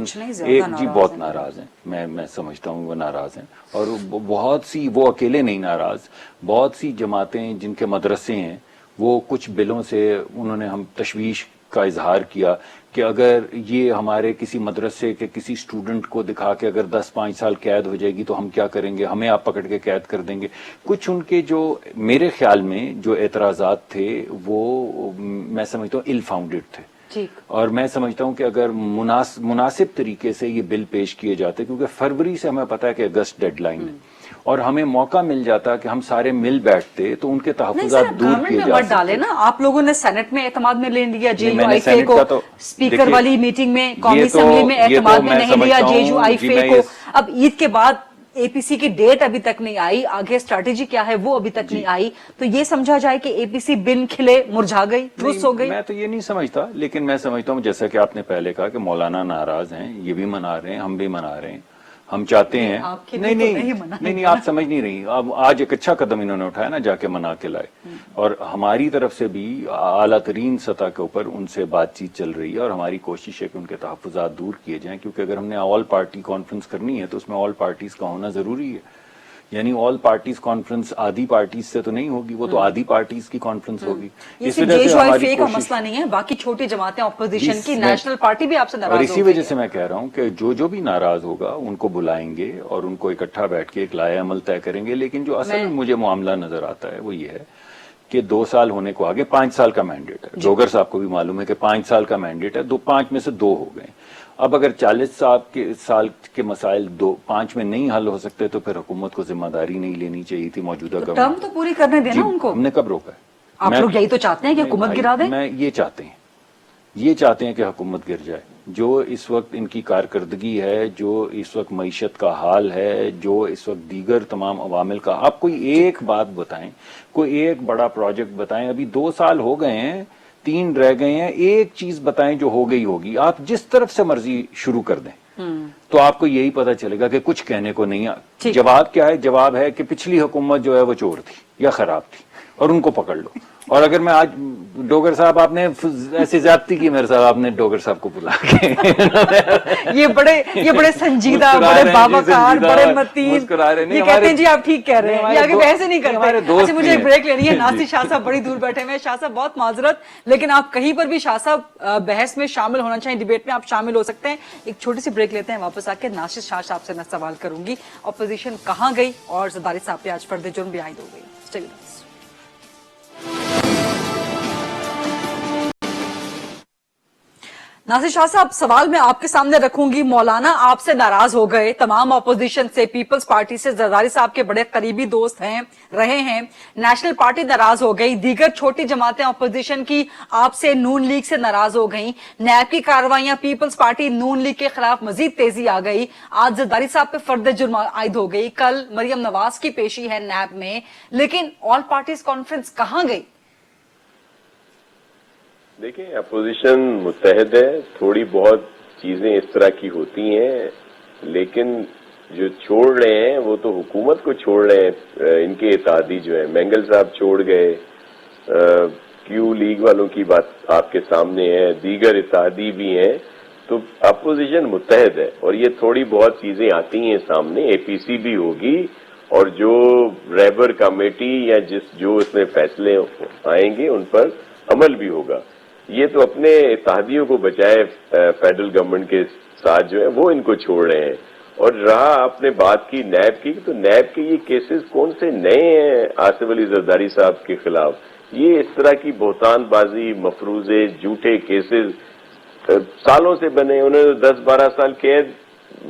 جی بہت ناراض ہیں, میں سمجھتا ہوں وہ ناراض ہیں, اور بہت سی, وہ اکیلے نہیں ناراض, بہت سی جماعتیں جن کے مدرسے ہیں وہ کچھ بلوں سے انہوں نے ہم تشویش کا اظہار کیا کہ اگر یہ ہمارے کسی مدرسے کے کسی اسٹوڈنٹ کو دکھا کے اگر 10-5 سال قید ہو جائے گی تو ہم کیا کریں گے, ہمیں آپ پکڑ کے قید کر دیں گے. کچھ ان کے جو میرے خیال میں جو اعتراضات تھے وہ میں سمجھتا ہوں ill founded تھے, اور میں سمجھتا ہوں کہ اگر مناسب طریقے سے یہ بل پیش کیے جاتے, کیونکہ فروری سے ہمیں پتا ہے کہ اگست ڈیڈ لائن ہے, اور ہمیں موقع مل جاتا کہ ہم سارے مل بیٹھتے تو ان کے تحفظات دور کیے جا سکتے. ڈالے نا آپ لوگوں نے سینٹ میں اعتماد میں لے لیا, JUIF کو اسپیکر والی میٹنگ میں قومی اسمبلی میں اعتماد میں نہیں لیا, JUIF کو. اب عید کے بعد APC کی ڈیٹ ابھی تک نہیں آئی, آگے اسٹریٹجی کیا ہے وہ ابھی تک نہیں آئی, تو یہ سمجھا جائے کہ APC بن کھلے مرجھا گئی, ٹھوس ہو گئی. میں تو یہ نہیں سمجھتا, لیکن میں سمجھتا ہوں جیسا کہ آپ نے پہلے کہا کہ مولانا ناراض ہیں, یہ بھی منا رہے ہیں, ہم بھی منا رہے ہیں, ہم چاہتے ہیں آپ کے لیے تو نہیں منع نہیں آپ سمجھ نہیں رہی. اب آج ایک اچھا قدم انہوں نے اٹھایا نا, جا کے منا کے لائے, اور ہماری طرف سے بھی اعلیٰ ترین سطح کے اوپر ان سے بات چیت چل رہی ہے, اور ہماری کوشش ہے کہ ان کے تحفظات دور کیے جائیں, کیونکہ اگر ہم نے آل پارٹی کانفرنس کرنی ہے تو اس میں آل پارٹیز کا ہونا ضروری ہے. یعنی آل پارٹیز کانفرنس آدھی پارٹیز سے تو نہیں ہوگی, وہ تو آدھی پارٹیز کی کانفرنس ہوگی. اس وجہ سے ہماری کا مسئلہ نہیں ہے, باقی چھوٹی جماعتیں اپوزیشن کی, نیشنل پارٹی بھی آپ سے ناراض اور ہو اسی وجہ سے میں کہہ رہا ہوں کہ جو بھی ناراض ہوگا ان کو بلائیں گے اور ان کو اکٹھا بیٹھ کے ایک لائحہ عمل طے کریں گے. لیکن جو اصل مجھے معاملہ نظر آتا ہے وہ یہ ہے کہ 2 سال ہونے کو آگے 5 سال کا مینڈیٹ ہے. ڈوگر صاحب کو بھی معلوم ہے کہ 5 سال کا مینڈیٹ ہے, 5 میں سے 2 ہو گئے. اب اگر 40 سال کے مسائل 5 میں نہیں حل ہو سکتے تو پھر حکومت کو ذمہ داری نہیں لینی چاہیے تھی موجودہ ٹرم گورنمنٹ. تو پوری کرنے دینا ان کو. ہم نے کب روکا ہے؟ آپ لوگ یہی تو چاہتے ہیں کہ حکومت گرا دیں. میں یہ چاہتے ہیں کہ حکومت گر جائے. جو اس وقت ان کی کارکردگی ہے, جو اس وقت معیشت کا حال ہے, جو اس وقت دیگر تمام عوامل کا, آپ کوئی ایک بات بتائیں, کوئی ایک بڑا پروجیکٹ بتائیں. ابھی 2 سال ہو گئے ہیں, 3 رہ گئے ہیں, ایک چیز بتائیں جو ہو گئی ہوگی. آپ جس طرف سے مرضی شروع کر دیں تو آپ کو یہی پتا چلے گا کہ کچھ کہنے کو نہیں. جواب کیا ہے؟ جواب ہے کہ پچھلی حکومت جو ہے وہ چور تھی یا خراب تھی اور ان کو پکڑ لو. اور اگر میں آج ڈوگر صاحب, آپ نے ایسی زیادتی کی میرے صاحب, آپ نے ڈوگر صاحب کو بلا کے یہ بڑے سنجیدہ, بڑے باوقار, بڑے متین, یہ کہتے ہیں جی آپ ٹھیک کہہ رہے ہیں, یہ آگے ویسے نہیں کرتے. اچھا مجھے ایک بریک لینی ہے. ناصر شاہ صاحب بڑی دور بیٹھے ہوئے ہیں. شاہ صاحب بہت معذرت, لیکن آپ کہیں پر بھی شاہ صاحب بحث میں شامل ہونا چاہیں, ڈیبیٹ میں آپ شامل ہو سکتے ہیں. ایک چھوٹی سی بریک لیتے ہیں, واپس آ کے ناصر شاہ صاحب سے میں سوال کروں گی اپوزیشن کہاں گئی اور زرداری صاحب پہ آج فرد جرم بھی عائد ہو گئی. Stay with us. ناصر شاہ صاحب, سوال میں آپ کے سامنے رکھوں گی. مولانا آپ سے ناراض ہو گئے, تمام اپوزیشن سے, پیپلز پارٹی سے, زرداری صاحب کے بڑے قریبی دوست رہے ہیں, نیشنل پارٹی ناراض ہو گئی, دیگر چھوٹی جماعتیں اپوزیشن کی آپ سے, نون لیگ سے ناراض ہو گئیں, نیب کی کارروائیاں پیپلز پارٹی نون لیگ کے خلاف مزید تیزی آ گئی, آج زرداری صاحب پہ فرد جرم عائد ہو گئی, کل مریم نواز کی پیشی ہے نیب میں, لیکن آل پارٹیز کانفرنس کہاں گئی؟ دیکھیں, اپوزیشن متحد ہے, تھوڑی بہت چیزیں اس طرح کی ہوتی ہیں, لیکن جو چھوڑ رہے ہیں وہ تو حکومت کو چھوڑ رہے ہیں. ان کے اتحادی جو ہیں, مینگل صاحب چھوڑ گئے, کیو لیگ والوں کی بات آپ کے سامنے ہے, دیگر اتحادی بھی ہیں, تو اپوزیشن متحد ہے. اور یہ تھوڑی بہت چیزیں آتی ہیں سامنے, اے پی سی بھی ہوگی, اور جو ریبر کمیٹی یا جو اس میں فیصلے آئیں گے ان پر عمل بھی ہوگا. یہ تو اپنے اتحادیوں کو بچائے فیڈرل گورنمنٹ کے ساتھ جو ہے وہ ان کو چھوڑ رہے ہیں. اور رہا آپ نے بات کی نیب کی, تو نیب کے یہ کیسز کون سے نئے ہیں آصف علی زرداری صاحب کے خلاف؟ یہ اس طرح کی بہتان بازی, مفروضے, جھوٹے کیسز سالوں سے بنے. انہوں نے 10-12 سال قید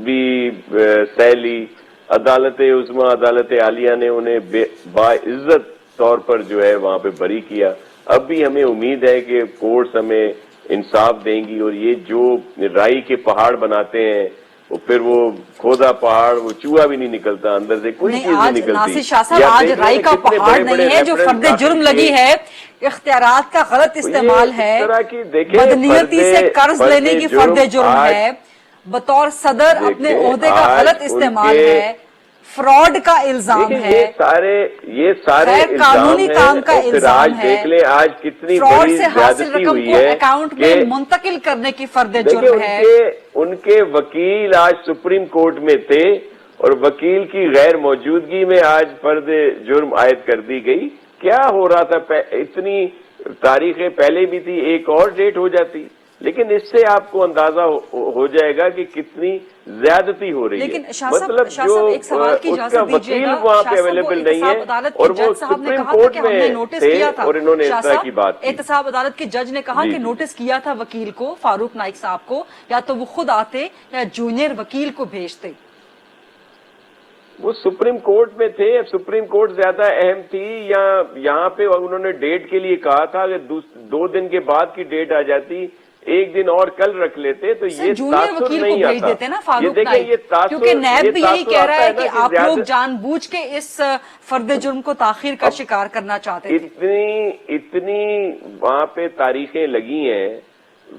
بھی سہ لی. عدالت عظمیٰ, عدالت عالیہ نے انہیں باعزت طور پر جو ہے وہاں پہ بری کیا. اب بھی ہمیں امید ہے کہ کورٹس ہمیں انصاف دیں گی, اور یہ جو رائی کے پہاڑ بناتے ہیں, پھر وہ کھودا پہاڑ, وہ چوہا بھی نہیں نکلتا اندر سے, کوئی چیز نہیں نکلتی. ناصر شاہ صاحب, آج رائی کا پہاڑ نہیں ہے, جو فرد جرم لگی ہے, اختیارات کا غلط استعمال ہے, بدنیتی سے قرض لینے کی فرد جرم ہے, بطور صدر اپنے عہدے کا غلط استعمال ہے, فراڈ کا الزام ہے, یہ سارے غیر قانونی کام کا الزام ہے, دیکھ لیں آج کتنی فراڈ بڑی سے حاصل زیادتی رقم ہوئی کو ہے اکاؤنٹ میں منتقل کرنے کی فرد جرم ہے. ان کے وکیل آج سپریم کورٹ میں تھے, اور وکیل کی غیر موجودگی میں آج فرد جرم عائد کر دی گئی. کیا ہو رہا تھا؟ اتنی تاریخیں پہلے بھی تھی, ایک اور ڈیٹ ہو جاتی. لیکن اس سے آپ کو اندازہ ہو جائے گا کہ کتنی زیادتی ہو رہی ہے. لیکن مطلب جو اس کا وکیل وہاں پہ اویلیبل نہیں ہے, اور وہ سپریم کورٹ میں تھے, اور انہوں نے اس طرح کی بات کی. احتساب عدالت کے جج نے کہا کہ نوٹس کیا تھا وکیل کو, فاروق نائک صاحب کو, یا تو وہ خود آتے یا جونیئر وکیل کو بھیجتے. وہ سپریم کورٹ میں تھے, سپریم کورٹ زیادہ اہم تھی, یا یہاں پہ انہوں نے ڈیٹ کے لیے کہا تھا کہ 2 دن کے بعد کی ڈیٹ آ جاتی, 1 دن اور کل رکھ لیتے, تو یہ جونیئر وکیل کو بھیج دیتے نا فاروق نائک, نائک, کیونکہ نیب بھی یہی کہہ رہا ہے کہ آپ لوگ جان بوجھ کے اس فرد جرم کو تاخیر کا شکار کرنا چاہتے تھے. اتنی وہاں پہ تاریخیں لگی ہیں.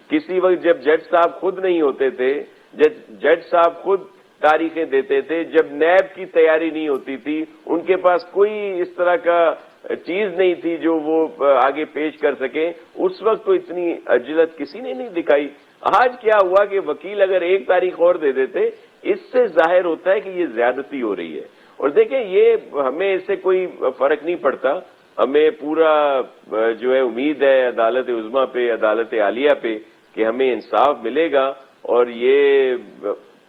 کسی وقت جب جج صاحب خود نہیں ہوتے تھے, جج صاحب خود तारीखें देते थे जब नैब की तैयारी नहीं होती थी, उनके पास कोई इस तरह का चीज नहीं थी जो वो आगे पेश कर सके। उस वक्त तो इतनी अजलत किसी ने नहीं दिखाई। आज क्या हुआ कि वकील अगर एक तारीख और दे देते, इससे जाहिर होता है कि ये ज्यादती हो रही है। और देखें, ये हमें इससे कोई फर्क नहीं पड़ता, हमें पूरा जो है उम्मीद है अदालत उज़्मा पे, अदालत आलिया पे कि हमें इंसाफ मिलेगा। और ये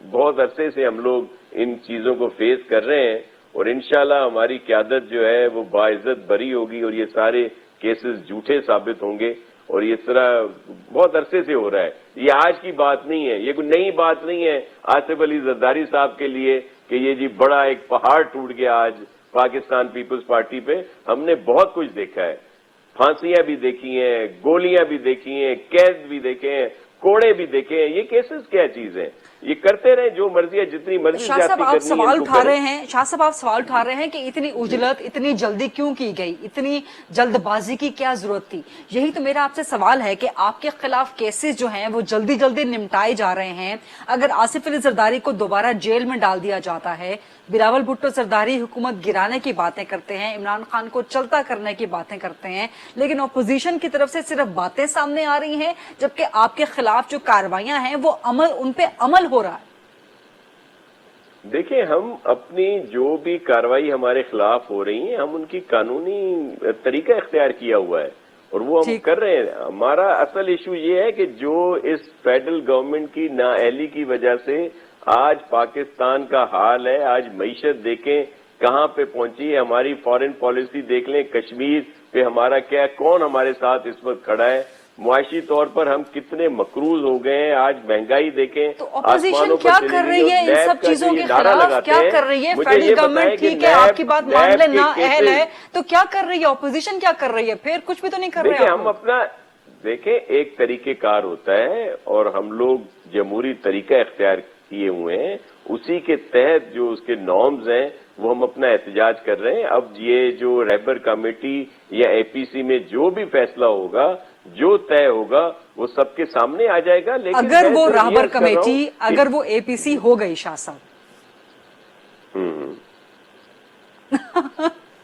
बहुत अरसे से हम लोग इन चीजों को फेस कर रहे हैं और इंशाल्लाह हमारी क़यादत जो है वो बाइज्जत बरी होगी और ये सारे केसेस झूठे साबित होंगे। और ये तरह बहुत अरसे से हो रहा है, ये आज की बात नहीं है, ये कोई नई बात नहीं है आसिफ अली जरदारी साहब के लिए कि ये जी बड़ा एक पहाड़ टूट गया आज पाकिस्तान पीपल्स पार्टी पे। हमने बहुत कुछ देखा है, फांसियां भी देखी हैं, गोलियां भी देखी हैं, कैद भी देखे हैं, कोड़े भी देखे हैं। ये केसेस क्या चीज है? ये करते रहे जो मर्जी है, जितनी मर्जी शाह साहब आप सवाल उठा रहे हैं, शाह साहब आप सवाल उठा रहे हैं कि इतनी उजलत इतनी जल्दी क्यों की गई, इतनी जल्दबाजी की क्या जरूरत थी? यही तो मेरा आपसे सवाल है कि आपके खिलाफ केसेस जो हैं वो जल्दी जल्दी निपटाए जा रहे हैं। अगर आसिफ अली जरदारी को दोबारा जेल में डाल दिया जाता है, बिलावल भुट्टो जरदारी हुकूमत गिराने की बातें करते हैं, इमरान खान को चलता करने की बातें करते हैं, लेकिन अपोजिशन की तरफ से सिर्फ बातें सामने आ रही हैं, जबकि आपके खिलाफ जो कार्रवाइयां हैं वो उन पे अमल हो रहा है। देखिए, हम अपनी जो भी कार्रवाई हमारे खिलाफ हो रही है, हम उनकी कानूनी तरीका इख्तियार किया हुआ है और वो हम कर रहे हैं। हमारा असल इशू ये है कि जो इस फेडरल गवर्नमेंट की नाअहली की वजह से आज पाकिस्तान का हाल है, आज मईशत देखें कहां पे पहुंची है, हमारी फॉरेन पॉलिसी देख लें, कश्मीर पे हमारा क्या, कौन हमारे साथ इस वक्त खड़ा है, मुआशी तौर पर हम कितने मकरूज हो गए हैं। आज महंगाई देखें, तो अपोजिशन क्या कर रही है इन सब चीजों के खिलाफ? क्या कर रही है? फेडरल गवर्नमेंट ठीक है, आपकी बात मान ले, ना अहल है, तो क्या कर रही है अपोजिशन? क्या कर रही है? फिर कुछ भी तो नहीं कर रहे हैं। हम अपना देखें, एक तरीकेकार होता है और हम लोग जमहूरी तरीका इख्तियार किए हुए हैं, उसी के तहत जो उसके नॉर्म्स हैं वो हम अपना एहतजाज कर रहे हैं। अब ये जो रहबर कमेटी या एपीसी में जो भी फैसला होगा, जो तय होगा, वो सबके सामने आ जाएगा। लेकिन अगर वो रहबर कमेटी, अगर वो एपीसी हो गई शाह साहब,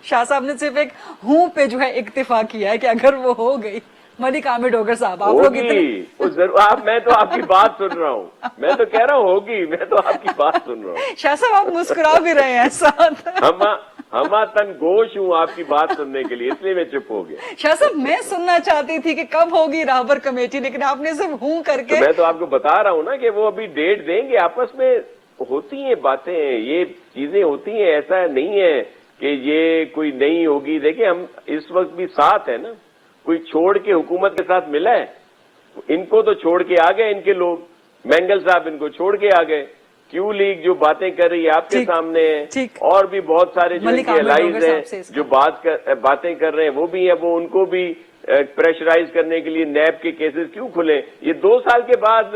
शाह साहब ने सिर्फ एक हूं पे जो है इक्तिफा किया है कि अगर वो हो गई। मलिक आमिर डोगर साहब, आप लोग मैं तो आपकी बात सुन रहा हूँ, मैं तो कह रहा हूँ होगी, मैं तो आपकी बात सुन रहा हूँ। शाह साहब आप मुस्कुरा भी रहे हैं साथ। हमा तन गोश हूँ आपकी बात सुनने के लिए, इसलिए मैं चुप हो गया। शाह साहब मैं सुनना चाहती थी कि कब होगी रहबर कमेटी, लेकिन आपने सिर्फ हूं करके। तो मैं तो आपको बता रहा हूँ ना कि वो अभी डेट देंगे, आपस में होती हैं बातें, ये चीजें होती हैं, ऐसा नहीं है कि ये कोई नहीं होगी। देखिए, हम इस वक्त भी साथ है ना, कोई छोड़ के हुकूमत के साथ मिला है? इनको तो छोड़ के आ गए इनके लोग, मैंगल साहब इनको छोड़ के आ गए। क्यू लीग जो बातें कर रही है आपके सामने है, और भी बहुत सारे जो इनके एलाइज हैं जो बातें कर रहे हैं वो भी है, वो उनको भी प्रेशराइज करने के लिए नैब के केसेस क्यों खुले? ये 2 साल के बाद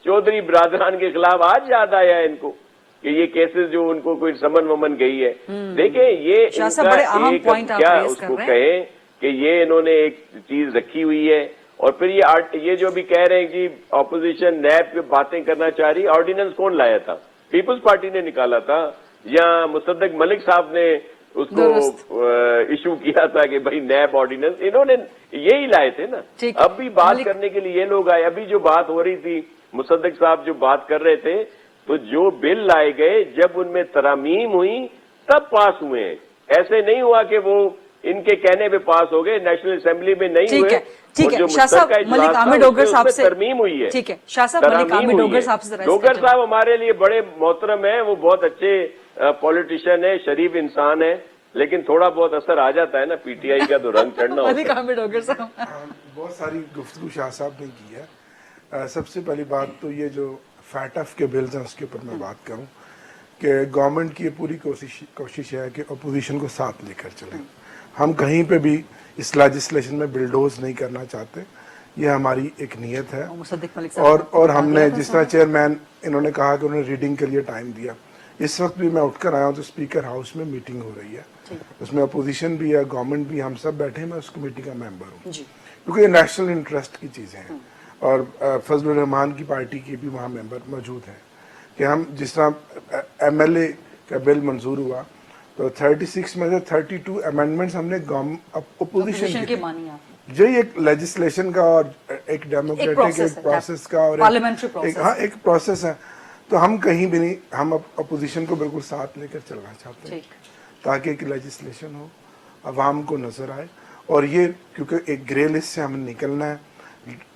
चौधरी बरादरान के खिलाफ आज याद आया है इनको कि ये केसेस जो उनको कोई समन वमन गई है। देखिए, ये इनका एक क्या उसको कहे कि ये इन्होंने एक चीज रखी हुई है। और फिर ये जो भी कह रहे हैं कि ऑपोजिशन नैब पे बातें करना चाह रही, ऑर्डिनेंस कौन लाया था? पीपल्स पार्टी ने निकाला था या मुसद्दक मलिक साहब ने उसको इशू किया था कि भाई नैब ऑर्डिनेंस इन्होंने यही लाए थे ना। अब भी बात करने के लिए ये लोग आए। अभी जो बात हो रही थी, मुसद्दक साहब जो बात कर रहे थे, तो जो बिल लाए गए जब उनमें तरामीम हुई तब पास हुए हैं। ऐसे नहीं हुआ कि वो इनके कहने पे पास हो गए, नेशनल असेंबली में नहीं हुए। ठीक है शाह साहब, मलिक आमिर डोगर साहब से तरमीम हुई है। ठीक है शाह साहब, मलिक आमिर डोगर साहब से डोगर साहब हमारे लिए बड़े मोहतरम है, वो बहुत अच्छे पॉलिटिशियन है, शरीफ इंसान है, लेकिन थोड़ा बहुत असर आ जाता है ना पीटीआई का, तो रंग चढ़ना होता है। मलिक आमिर डोगर साहब, बहुत सारी गुफ्तगू शाह साहब ने की है। सबसे पहली बात तो ये जो फैटफ के बिल्स हैं उसके ऊपर मैं बात करूं कि गवर्नमेंट की ये पूरी कोशिश है कि अपोजिशन को साथ लेकर चलें। हम कहीं पे भी इस लेजिस्लेशन में बिल्डोज नहीं करना चाहते, ये हमारी एक नीयत है। और हमने जिस तरह चेयरमैन इन्होंने कहा कि उन्होंने रीडिंग के लिए टाइम दिया, इस वक्त भी मैं उठकर आया हूँ तो स्पीकर हाउस में मीटिंग हो रही है, उसमें अपोजिशन भी है, गवर्नमेंट भी, हम सब बैठे हैं, मैं उस कमेटी का मेंबर हूँ क्योंकि ये नेशनल इंटरेस्ट की चीजें हैं और फजलुर रहमान की पार्टी के भी वहाँ मेंबर मौजूद हैं। कि हम जिस तरह MLA का बिल मंजूर हुआ तो 36 में से 32 अमेंडमेंट्स हमने अपोजिशन की मानी आप जो एक लेजिस्लेशन का और एक डेमोक्रेटिक एक प्रोसेस का और पार्लियामेंट्री प्रोसेस एक प्रोसेस है। तो हम कहीं भी नहीं, हम अपोजिशन को बिल्कुल साथ लेकर चलना चाहते हैं ताकि एक लेजिस्लेशन हो, अवाम को नजर आए। और ये क्योंकि एक ग्रे लिस्ट से हमें निकलना है,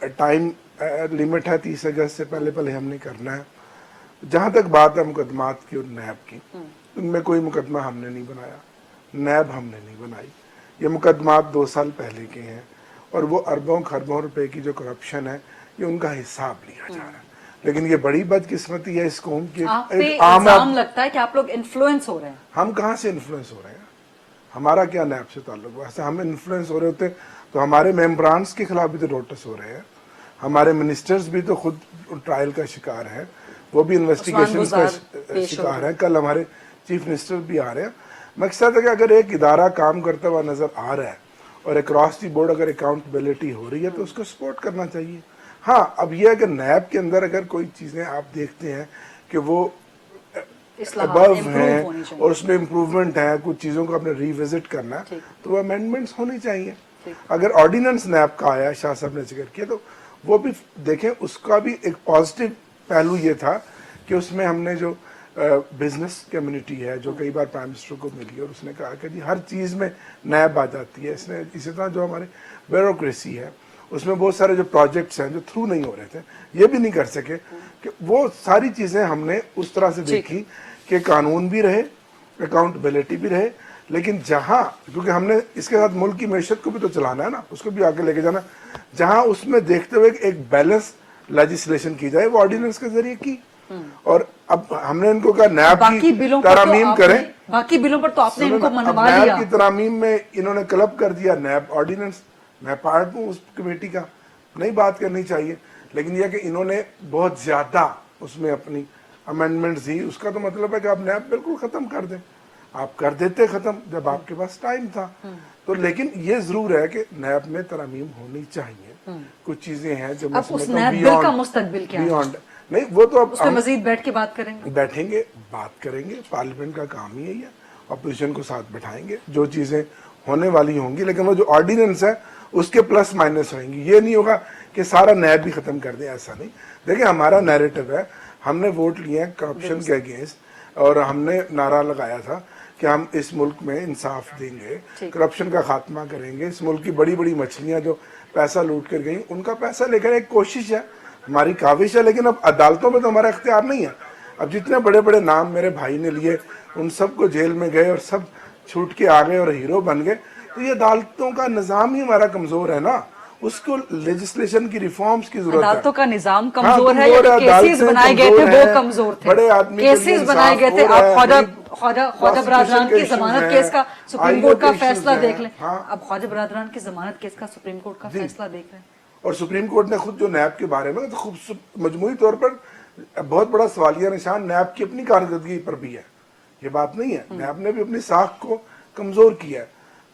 टाइम लिमिट है 30 अगस्त से पहले हमने करना है। जहां तक बात है मुकदमात की और नैब की, उनमें कोई मुकदमा हमने नहीं बनाया, नैब हमने नहीं बनाई। ये मुकदमात 2 साल पहले के हैं और वो अरबों खरबों रुपए की जो करप्शन है ये उनका हिसाब लिया जा रहा है। लेकिन ये बड़ी बदकिस्मती है इस कौम की। आप पे इल्जाम लगता है कि आप लोग इन्फ्लुएंस हो रहे हैं। हम कहाँ से इन्फ्लुएंस हो रहे हैं? हमारा क्या नैब से ताल्लुक? वैसे हम इन्फ्लुएंस हो रहे होते तो हमारे मेम्बरान्स के खिलाफ भी तो नोटिस हो रहे हैं, हमारे मिनिस्टर्स भी तो खुद ट्रायल का शिकार है, वो भी इन्वेस्टिगेशन का शिकार है। कल हमारे चीफ मिनिस्टर भी आ रहे हैं। मकसद है कि अगर एक इदारा काम करता हुआ नजर आ रहा है और अक्रॉस दी बोर्ड अगर अकाउंटेबिलिटी हो रही है तो उसको सपोर्ट करना चाहिए। हाँ, अब यह है कि नैब के अंदर अगर कोई चीजें आप देखते हैं कि वो अबव हैं और उसमें इम्प्रूवमेंट है, कुछ चीजों को आपने रिविजिट करना है तो वो अमेंडमेंट्स होनी चाहिए। अगर ऑर्डिनेंस नैब का आया, शाह साहब ने जिक्र किया, तो वो भी देखें, उसका भी एक पॉजिटिव पहलू ये था कि उसमें हमने जो बिजनेस कम्युनिटी है जो कई बार प्राइम मिनिस्टर को मिली और उसने कहा कि जी हर चीज़ में नैब आ जाती है। इसने इसी तरह जो हमारे ब्यूरोक्रेसी है उसमें बहुत सारे जो प्रोजेक्ट्स हैं जो थ्रू नहीं हो रहे थे, ये भी नहीं कर सके, कि वो सारी चीज़ें हमने उस तरह से देखी कि कानून भी रहे, अकाउंटेबिलिटी भी रहे, लेकिन जहाँ, क्योंकि हमने इसके साथ मुल्क की मैशत को भी तो चलाना है ना, उसको भी आगे लेके जाना, जहाँ उसमें देखते हुए एक बैलेंस लेजिस्लेशन की जाए, वो ऑर्डिनेंस के जरिए की। और अब हमने इनको कहा नैब की तरामीम करें। बाकी बिलों पर तो आपने इनको मनवा लिया। लिया। नैब की तरामीम में इन्होंने क्लब कर दिया नैब ऑर्डिनेंस। मैं पार्ट हूँ उस कमेटी का, नहीं बात करनी चाहिए, लेकिन यह कि इन्होंने बहुत ज्यादा उसमें अपनी अमेंडमेंट्स दी। उसका तो मतलब है कि आप नैब बिल्कुल खत्म कर दें। आप कर देते खत्म जब आपके पास टाइम था। तो लेकिन ये जरूर है कि नैब में तरामीम होनी चाहिए। कुछ चीजें हैं जो अब उस नैब बिल का मुस्तकबिल क्या है? नहीं, वो तो अब हम मजीद बैठ के बात करेंगे, बैठेंगे, बात करेंगे। पार्लियामेंट का काम ही है, अपोजिशन को साथ बैठाएंगे, जो चीजें होने वाली होंगी। लेकिन वो जो ऑर्डिनेंस है उसके प्लस माइनस होंगी। ये नहीं होगा कि सारा नैब भी खत्म कर दे, ऐसा नहीं। देखिए, हमारा नैरेटिव है, हमने वोट लिए हैं करप्शन के अगेंस्ट और हमने नारा लगाया था कि हम इस मुल्क में इंसाफ देंगे, करप्शन का खात्मा करेंगे। इस मुल्क की बड़ी बड़ी मछलियां जो पैसा लूट कर गई, उनका पैसा लेकर एक कोशिश है, हमारी काविश है। लेकिन अब अदालतों में तो हमारा इख्तियार नहीं है। अब जितने बड़े बड़े नाम मेरे भाई ने लिए, उन सबको जेल में गए और सब छूट के आ गए और हीरो बन गए। तो ये अदालतों का निजाम ही हमारा कमजोर है ना, उसको लेजिस्लेशन की रिफॉर्म्स की जरूरत है। अदालतों का निजाम कमजोर है या केसेस बनाए गए थे वो कमजोर थे? बड़े आदमी केसेस बनाए गए थे। आप ख्वाजा बरादरान की जमानत केस का सुप्रीम कोर्ट का फैसला देख लें। अब ख्वाजा बरादरान की जमानत केस का सुप्रीम कोर्ट का फैसला देख लें। और सुप्रीम कोर्ट ने खुद जो नैब के बारे में तो खूब मजमूई तौर पर बहुत बड़ा सवालिया निशान नैब की अपनी कारकर्दगी पर भी है। ये बात नहीं है, नैब ने भी अपनी साख को कमजोर किया है।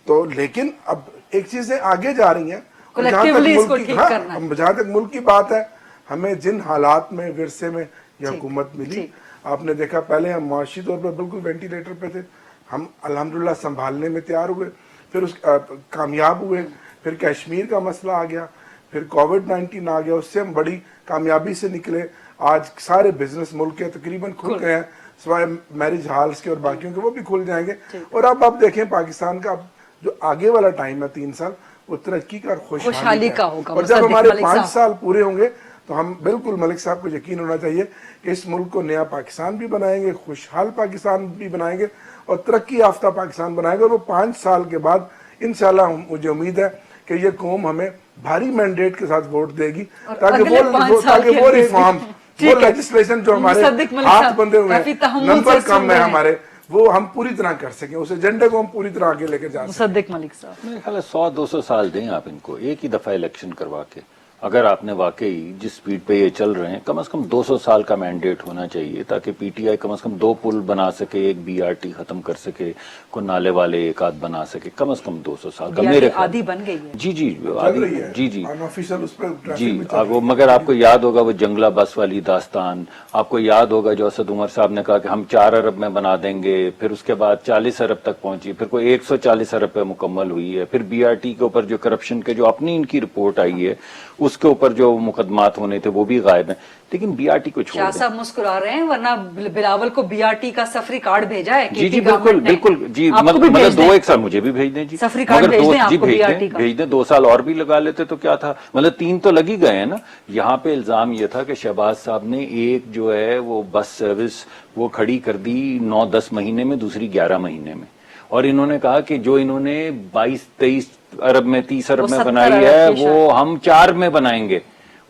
तो लेकिन अब एक चीजें आगे जा रही हैं, जहां तक मुल्क की बात है, हमें जिन हालात में विरसे में यह हुकूमत मिली, आपने देखा पहले हम माशी तौर पर बिल्कुल वेंटिलेटर पे थे, हम अल्हम्दुलिल्लाह संभालने में तैयार हुए, फिर उस कामयाब हुए, फिर कश्मीर का मसला आ गया, फिर कोविड-19 आ गया, उससे हम बड़ी कामयाबी से निकले। आज सारे बिजनेस मुल्क के तकरीबन खुल गए हैं, सिवाय मैरिज हॉल्स के और बाकियों के, वो भी खुल जाएंगे। और अब आप देखें पाकिस्तान का जो आगे वाला टाइम है 3 साल, वो तरक्की का और खुशहाली का होगा। और जब हमारे 5 साल पूरे होंगे तो हम बिल्कुल, मलिक साहब को यकीन होना चाहिए कि इस मुल्क को नया पाकिस्तान भी बनाएंगे, खुशहाल पाकिस्तान भी बनाएंगे और तरक्की याफ्ता पाकिस्तान बनाएंगे। और वो 5 साल के बाद इंशाल्लाह मुझे उम्मीद है कि ये कौम हमें भारी मैंडेट के साथ वोट देगी, ताकि वो रिफॉर्म, वो लेजिस्लेशन जो हमारे हाथ बंधे हुए हैं, नंबर कम है हमारे, वो हम पूरी तरह कर सकें, उस एजेंडे को हम पूरी तरह आगे लेकर जा सकें। मुसद्दिक मलिक साहब, मेरे ख्याल 100-200 साल दें आप इनको, एक ही दफा इलेक्शन करवा के अगर आपने वाकई जिस स्पीड पे ये चल रहे हैं, कम से कम 200 साल का मैंडेट होना चाहिए ताकि पीटीआई कम से कम 2 पुल बना सके, एक बीआरटी खत्म कर सके, को नाले वाले एक आध बना सके, कम से कम 200 साल का। मेरे आधी बन गई है। जी जी आधी, जी जी अनऑफिशियल उस पर जी। वो मगर आपको याद होगा वो जंगला बस वाली दास्तान, आपको याद होगा जो असद उमर साहब ने कहा कि हम 4 अरब में बना देंगे, फिर उसके बाद 40 अरब तक पहुंची, फिर कोई 140 अरब पे मुकम्मल हुई है, फिर बीआरटी के ऊपर जो करप्शन के जो अपनी इनकी रिपोर्ट आई है उसके ऊपर जो मुकदमात होने थे वो भी गायब हैं। लेकिन बीआरटी को छोड़ शाह दें। साहब मुस्कुरा रहे हैं, वरना बिलावल को बीआरटी का सफरी कार्ड भेजा है। जी जी बिल्कुल बिल्कुल जी, मतलब 2-1 साल मुझे भी भेज दें जी, सफरी कार्ड भेज दें आपको बीआरटी का। भेज दें, 2 साल और भी लगा लेते तो क्या था, मतलब 3 तो लग ही गए हैं ना। यहाँ पे इल्जाम ये था कि शहबाज साहब ने एक जो है वो बस सर्विस वो खड़ी कर दी 9-10 महीने में, दूसरी 11 महीने में, और इन्होंने कहा कि जो इन्होंने 22-23 अरब में 30 अरब में बनाई है वो हम 4 में बनाएंगे।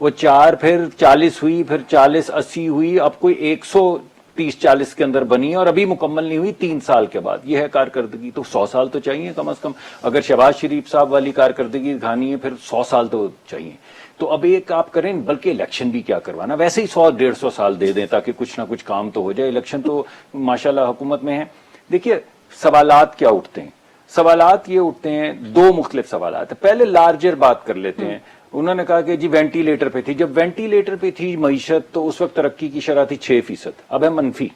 वो 4 फिर 40 हुई, फिर 40-80 हुई, अब कोई 130-40 के अंदर बनी है और अभी मुकम्मल नहीं हुई 3 साल के बाद। ये है कारकर्दगी। तो 100 साल तो चाहिए कम से कम। अगर शहबाज शरीफ साहब वाली कारकर्दगी दिखानी है फिर 100 साल तो चाहिए। तो अब एक आप करें, बल्कि इलेक्शन भी क्या करवाना, वैसे ही 100-150 साल दे दें ताकि कुछ ना कुछ काम तो हो जाए। इलेक्शन तो माशाल्लाह हुकूमत में है। देखिए सवालात क्या उठते हैं, सवालात ये उठते हैं, 2 मुख्तलिफ सवालात है। पहले लार्जर बात कर लेते हैं। उन्होंने कहा कि जी वेंटिलेटर पे थी, जब वेंटिलेटर पे थी मईशत तो उस वक्त तरक्की की शरह थी 6%, अब है मनफी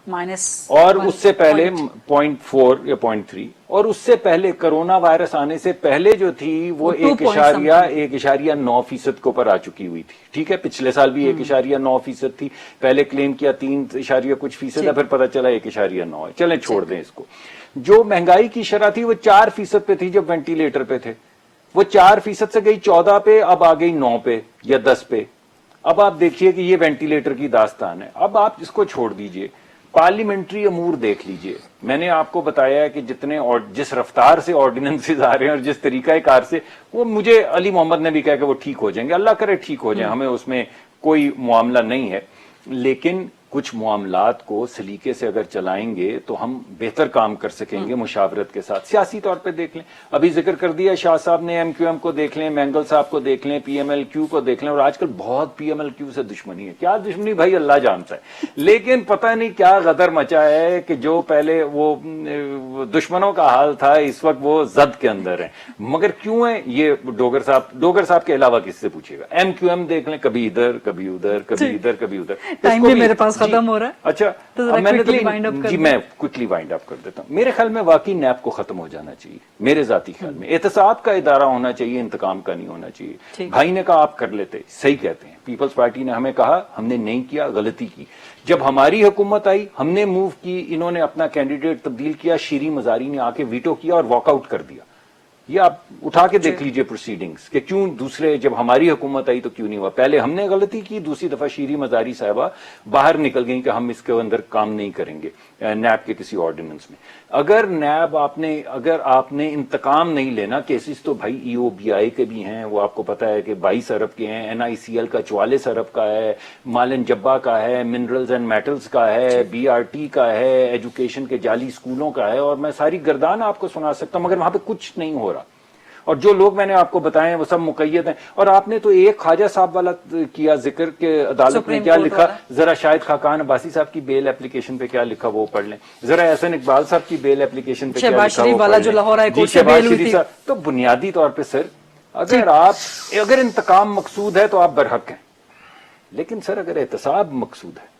माइनस, और उससे पहले 0.4 या 0.3, और उससे पहले कोरोना वायरस आने से पहले जो थी वो 1.9% के ऊपर आ चुकी हुई थी। ठीक है, पिछले साल भी 1.9% थी, पहले क्लेम किया 3 कुछ फीसद है, फिर पता चला 1.9 है। चलें छोड़ दें इसको। जो महंगाई की शरह थी वो 4% पे थी जब वेंटिलेटर पे थे, वो 4% से गई 14 पे, अब आ गई 9 पे या 10 पे। अब आप देखिए कि ये वेंटिलेटर की दास्तान है। अब आप इसको छोड़ दीजिए, पार्लियामेंट्री अमूर देख लीजिए। मैंने आपको बताया है कि जितने और जिस रफ्तार से ऑर्डिनेंसेस आ रहे हैं और जिस तरीका कार से, वो मुझे अली मोहम्मद ने भी कहा कि वो ठीक हो जाएंगे, अल्लाह करे ठीक हो जाए, हमें उसमें कोई मामला नहीं है। लेकिन कुछ मामलात को सलीके से अगर चलाएंगे तो हम बेहतर काम कर सकेंगे मुशावरत के साथ। सियासी तौर पे देख लें, अभी जिक्र कर दिया शाह साहब ने, एमक्यूएम को देख लें, मैंगल साहब को देख लें, पीएमएलक्यू को देख लें, और आजकल बहुत पीएमएलक्यू से दुश्मनी है। क्या दुश्मनी भाई अल्लाह जानता है, लेकिन पता नहीं क्या गदर मचा है कि जो पहले वो दुश्मनों का हाल था इस वक्त वो जद के अंदर है। मगर क्यों है ये डोगर साहब के अलावा किससे पूछेगा। एमक्यूएम देख लें, कभी इधर कभी उधर, कभी इधर कभी उधर। टाइम भी मेरे पास खत्म हो रहा है। अच्छा, तो मैंने तो जी मैं क्विकली वाइंड अप कर देता हूं। मेरे ख्याल में वाकई नैब को खत्म हो जाना चाहिए, मेरे जाती ख्याल में। एहतसाब का इदारा होना चाहिए, इंतकाम का नहीं होना चाहिए। भाई ने कहा आप कर लेते, सही कहते हैं। पीपल्स पार्टी ने हमें कहा, हमने नहीं किया, गलती की। जब हमारी हुकूमत आई हमने मूव की, इन्होंने अपना कैंडिडेट तब्दील किया, शीरी मजारी ने आके वीटो किया और वॉकआउट कर दिया। ये आप उठा के देख लीजिए प्रोसीडिंग्स कि क्यों दूसरे, जब हमारी हुकूमत आई तो क्यों नहीं हुआ। पहले हमने गलती की, दूसरी दफा शीरी मजारी साहबा बाहर निकल गई कि हम इसके अंदर काम नहीं करेंगे नैब के किसी ऑर्डिनेंस में। अगर आपने इंतकाम नहीं लेना, केसेस तो भाई ईओबीआई के भी हैं, वो आपको पता है कि 22 अरब के हैं, एनआईसीएल का 44 अरब का है, मालन जब्बा का है, मिनरल्स एंड मेटल्स का है, बीआरटी का है, एजुकेशन के जाली स्कूलों का है, और मैं सारी गर्दान आपको सुना सकता हूं, मगर वहां पे कुछ नहीं हो रहा। और जो लोग मैंने आपको बताए हैं वो सब मुकैयद हैं। और आपने तो एक ख्वाजा साहब वाला किया जिक्र के अदालत में क्या लिखा, जरा शायद खाकान अब्बासी साहब की बेल एप्लीकेशन पे क्या लिखा वो पढ़ लें, जरा एहसन इकबाल साहब की बेल एप्लीकेशन पे क्या लिखा वो पढ़ लें। शहबाज शरीफ साहब तो बुनियादी तौर पे सर, अगर इंतकाम मकसूद है तो आप बरहक हैं, लेकिन सर अगर एहतसाब मकसूद है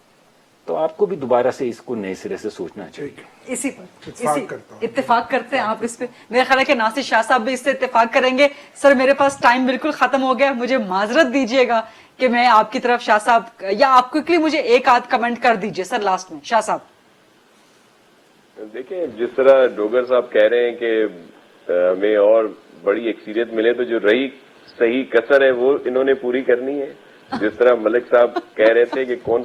तो आपको भी दोबारा से इसको नए सिरे से सोचना चाहिए। इसी इत्तेफाक करते हैं आप इस पे। मेरा ख्याल है कि नासिर शाह साहब भी इससे इत्तेफाक करेंगे। सर मेरे पास टाइम बिल्कुल खत्म हो गया, मुझे माजरत दीजिएगा कि मैं आपकी तरफ शाह साहब, या आप क्विकली मुझे एक आध कमेंट कर दीजिए सर लास्ट में। शाह साहब देखिए, जिस तरह डोगर साहब कह रहे हैं कि हमें और बड़ी अक्सरियत मिले, तो जो रही सही कसर है वो इन्होंने पूरी करनी है। जिस तरह मलिक साहब कह रहे थे कि कौन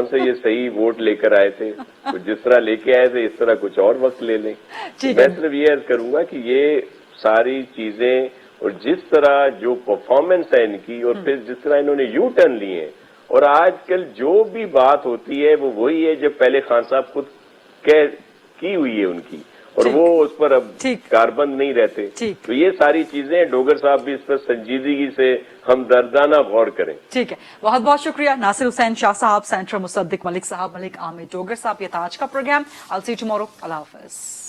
से ये सही वोट लेकर आए थे, तो जिस तरह लेके आए थे इस तरह कुछ और वक्त ले लें। मैं सिर्फ ये अर्ज करूंगा कि ये सारी चीजें और जिस तरह जो परफॉर्मेंस है इनकी, और फिर जिस तरह इन्होंने यू टर्न लिए, और आजकल जो भी बात होती है वो वही है जब पहले खान साहब खुद की हुई है उनकी, और ठीक। वो उस पर अब ठीक। कारबंद नहीं रहते। ठीक। तो ये सारी चीजें डोगर साहब भी इस पर संजीदगी से हम दर्दाना गौर करें। ठीक है, बहुत बहुत शुक्रिया नासिर हुसैन शाह साहब, सेंटर मुसद्दिक, मलिक साहब, मलिक आमिर डोगर साहब। ये था आज का programme. I'll see you tomorrow. Allah Hafiz.